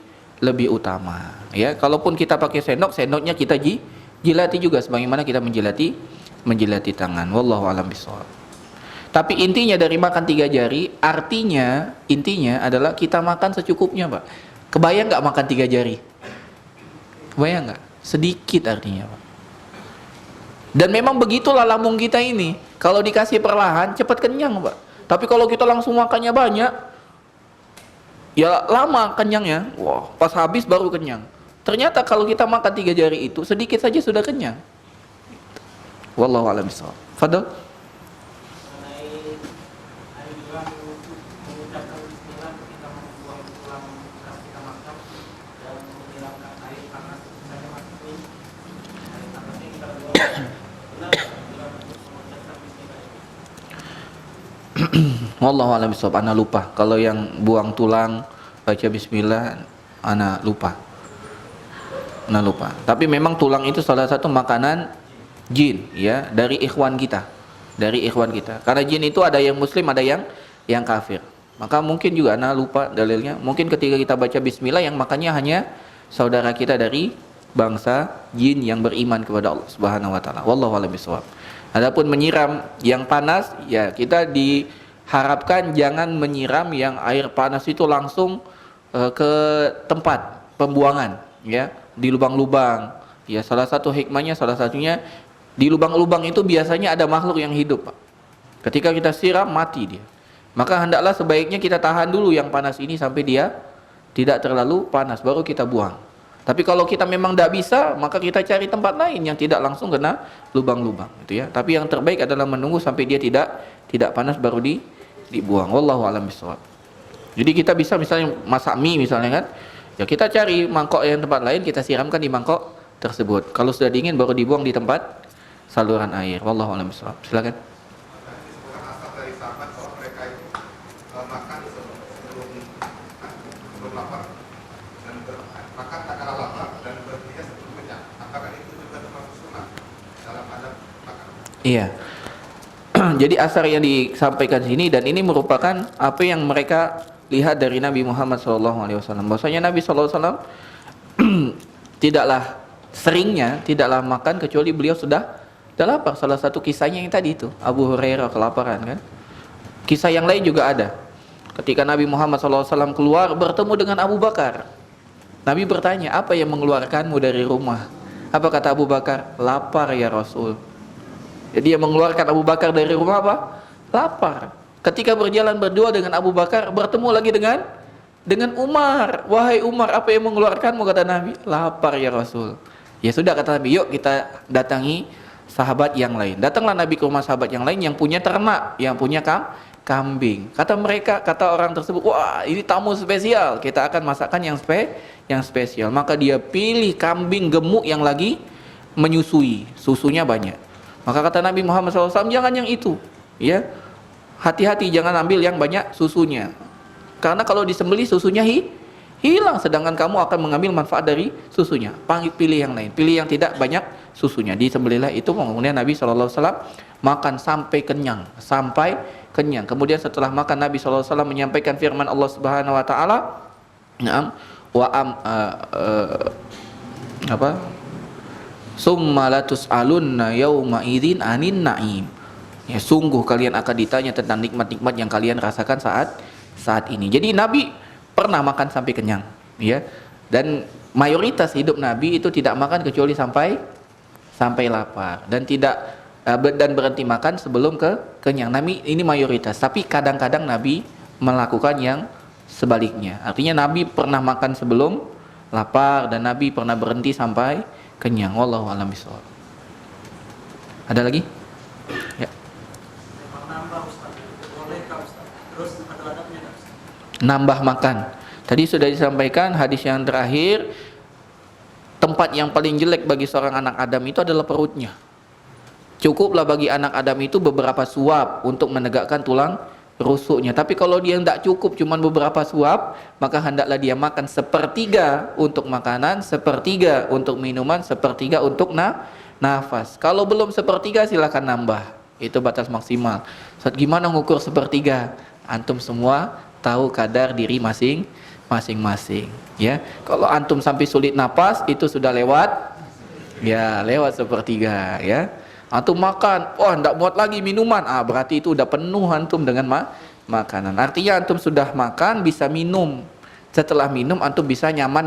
utama. Ya, kalaupun kita pakai sendok, sendoknya kita jilati juga sebagaimana kita menjilati tangan. Wallahu a'lam bishawab. Tapi intinya dari makan 3 jari, intinya adalah kita makan secukupnya, Pak. Kebayang nggak makan 3 jari? Kebayang nggak? Sedikit artinya, Pak. Dan memang begitulah lambung kita ini. Kalau dikasih perlahan, cepat kenyang, Pak. Tapi kalau kita langsung makannya banyak, ya lama kenyangnya. Wah, pas habis baru kenyang. Ternyata kalau kita makan 3 jari itu, sedikit saja sudah kenyang. Wallahu a'lam bishawab. Fadl. Wallahu a'lam bishawab. Ana lupa. Kalau yang buang tulang baca bismillah, ana lupa. Tapi memang tulang itu salah satu makanan jin ya, dari ikhwan kita. Karena jin itu ada yang muslim, ada yang kafir. Maka mungkin juga ana lupa dalilnya. Mungkin ketika kita baca bismillah yang makannya hanya saudara kita dari bangsa jin yang beriman kepada Allah Subhanahu wa taala. Wallahu a'lam bishawab. Adapun menyiram yang panas, ya kita diharapkan jangan menyiram yang air panas itu langsung ke tempat pembuangan, ya, di lubang-lubang. Ya, salah satu hikmahnya, salah satunya di lubang-lubang itu biasanya ada makhluk yang hidup, Pak. Ketika kita siram, mati dia. Maka hendaklah sebaiknya kita tahan dulu yang panas ini sampai dia tidak terlalu panas, baru kita buang. Tapi kalau kita memang tidak bisa, maka kita cari tempat lain yang tidak langsung kena lubang-lubang, gitu ya. Tapi yang terbaik adalah menunggu sampai dia tidak panas baru dibuang. Wallahu a'lam bishawab. Jadi kita bisa misalnya masak mie misalnya kan, ya kita cari mangkok yang tempat lain, kita siramkan di mangkok tersebut. Kalau sudah dingin baru dibuang di tempat saluran air. Wallahu a'lam bishawab. Silakan. Iya. Jadi asar yang disampaikan sini, dan ini merupakan apa yang mereka lihat dari Nabi Muhammad SAW. Bahwasanya Nabi SAW tidaklah tidaklah makan kecuali beliau sudah lapar. Salah satu kisahnya yang tadi itu, Abu Hurairah kelaparan kan. Kisah yang lain juga ada. Ketika Nabi Muhammad SAW keluar bertemu dengan Abu Bakar. Nabi bertanya, apa yang mengeluarkanmu dari rumah? Apa kata Abu Bakar? Lapar ya Rasul. Jadi yang mengeluarkan Abu Bakar dari rumah apa? Lapar. Ketika berjalan berdua dengan Abu Bakar, bertemu lagi dengan Umar. Wahai Umar, apa yang mengeluarkanmu, kata Nabi? Lapar ya Rasul. Ya sudah, kata Nabi, yuk kita datangi sahabat yang lain. Datanglah Nabi ke rumah sahabat yang lain yang punya ternak, yang punya kambing. Kata orang tersebut, wah ini tamu spesial, kita akan masakan yang spesial. Maka dia pilih kambing gemuk yang lagi menyusui, susunya banyak. Maka kata Nabi Muhammad SAW, jangan yang itu, ya, hati-hati jangan ambil yang banyak susunya, karena kalau disembelih susunya hilang, sedangkan kamu akan mengambil manfaat dari susunya. Pilih yang lain, pilih yang tidak banyak susunya. Disembelihlah itu. Kemudian Nabi SAW makan sampai kenyang, Kemudian setelah makan, Nabi SAW menyampaikan firman Allah Subhanahu Wa Taala, summa latus'alunna yauma idzin anin na'im. Ya, sungguh kalian akan ditanya tentang nikmat-nikmat yang kalian rasakan saat ini. Jadi Nabi pernah makan sampai kenyang, ya. Dan mayoritas hidup Nabi itu tidak makan kecuali sampai lapar, dan berhenti makan sebelum kenyang. Nabi ini mayoritas, tapi kadang-kadang Nabi melakukan yang sebaliknya. Artinya Nabi pernah makan sebelum lapar, dan Nabi pernah berhenti sampai kenyang. Wallahu a'lam bishawab. Ada lagi? Ya. Nambah makan. Tadi sudah disampaikan hadis yang terakhir, tempat yang paling jelek bagi seorang anak Adam itu adalah perutnya. Cukuplah bagi anak Adam itu beberapa suap untuk menegakkan tulang rusuknya. Tapi kalau dia tidak cukup cuma beberapa suap, maka hendaklah dia makan sepertiga untuk makanan, sepertiga untuk minuman, sepertiga untuk nafas. Kalau belum sepertiga silakan nambah. Itu batas maksimal. Saat gimana ngukur sepertiga? Antum semua tahu kadar diri masing-masing, ya. Kalau antum sampai sulit napas, itu sudah lewat sepertiga, ya. Antum makan, enggak muat lagi minuman, berarti itu udah penuh antum dengan makanan. Artinya antum sudah makan, bisa minum. Setelah minum antum bisa nyaman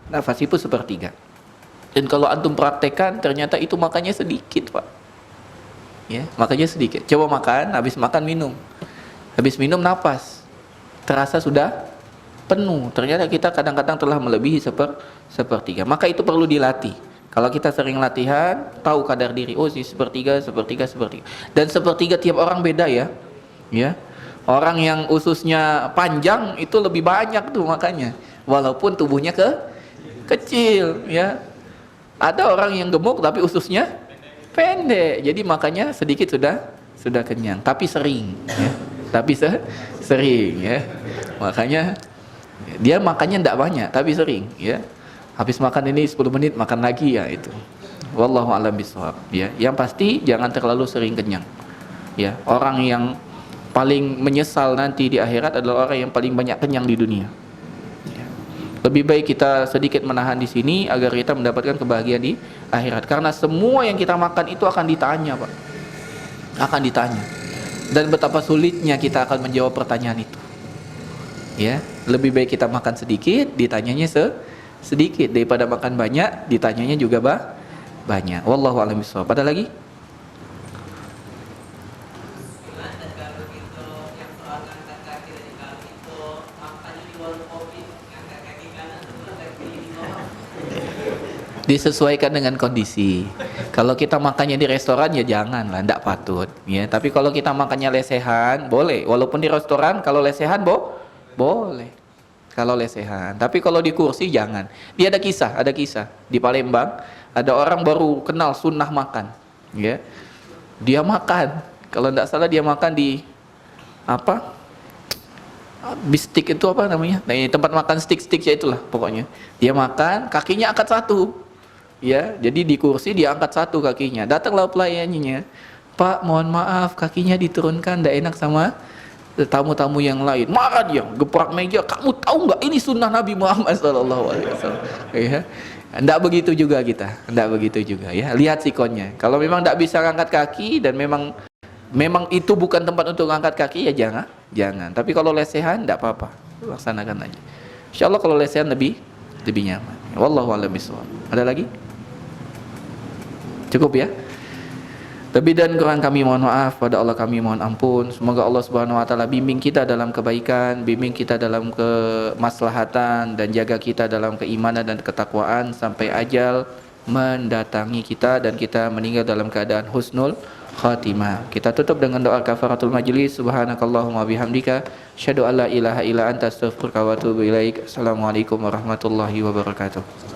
nafas, itu sepertiga. Dan kalau antum praktekkan, ternyata itu makannya sedikit, Pak. Ya, makannya sedikit. Coba makan, habis makan minum. Habis minum nafas, terasa sudah penuh. Ternyata kita kadang-kadang telah melebihi sepertiga. Maka itu perlu dilatih. Kalau kita sering latihan, tahu kadar diri, sepertiga. Dan sepertiga tiap orang beda, ya. Ya. Orang yang ususnya panjang itu lebih banyak tuh makanya, walaupun tubuhnya kecil, ya. Ada orang yang gemuk tapi ususnya pendek, jadi makanya sedikit sudah kenyang, tapi sering, ya. Tapi sering, ya. Makanya dia makannya tidak banyak tapi sering, ya. Habis makan ini 10 menit makan lagi, ya itu. Wallahu a'lam bishawab, ya. Yang pasti jangan terlalu sering kenyang. Ya, orang yang paling menyesal nanti di akhirat adalah orang yang paling banyak kenyang di dunia. Ya. Lebih baik kita sedikit menahan di sini agar kita mendapatkan kebahagiaan di akhirat. Karena semua yang kita makan itu akan ditanya, Pak. akan ditanya. Dan betapa sulitnya kita akan menjawab pertanyaan itu. Ya, lebih baik kita makan sedikit, ditanyanya sedikit daripada makan banyak, ditanyanya juga banyak. Wallahu a'lam bishawab. Ada lagi? Disesuaikan dengan kondisi. Kalau kita makannya di restoran ya janganlah, tidak patut. Ya, tapi kalau kita makannya lesehan, boleh. Walaupun di restoran, kalau lesehan boleh. Kalau lesehan. Tapi kalau di kursi jangan. Dia ada kisah di Palembang. Ada orang baru kenal sunnah makan. Ya, dia makan. Kalau tidak salah dia makan di apa? Bistik itu apa namanya? Nah, tempat makan stick-stick ya itulah pokoknya. Dia makan, kakinya angkat satu. Ya, jadi di kursi dia angkat satu kakinya. Datanglah pelayannya, Pak, mohon maaf kakinya diturunkan, tidak enak sama tamu-tamu yang lain. Marah dia, geprak meja. Kamu tahu nggak ini sunnah Nabi Muhammad SAW? Ya, tidak begitu juga kita, tidak begitu juga. Ya, lihat sikonnya. Kalau memang tidak bisa angkat kaki dan memang itu bukan tempat untuk angkat kaki ya jangan. Tapi kalau lesehan tidak apa-apa, laksanakan aja. Insya Allah kalau lesehan lebih nyaman. Wallahu a'lam bishawab. Ada lagi? Cukup ya? Lebih dan kurang kami mohon maaf, pada Allah kami mohon ampun. Semoga Allah Subhanahu wa taala bimbing kita dalam kebaikan, bimbing kita dalam kemaslahatan, dan jaga kita dalam keimanan dan ketakwaan sampai ajal mendatangi kita dan kita meninggal dalam keadaan husnul khatimah. Kita tutup dengan doa kafaratul majlis. Subhanakallahumma bihamdika asyhadu an la ilaha illa anta astaghfiruka wa atubu ilaik. Assalamualaikum warahmatullahi wabarakatuh.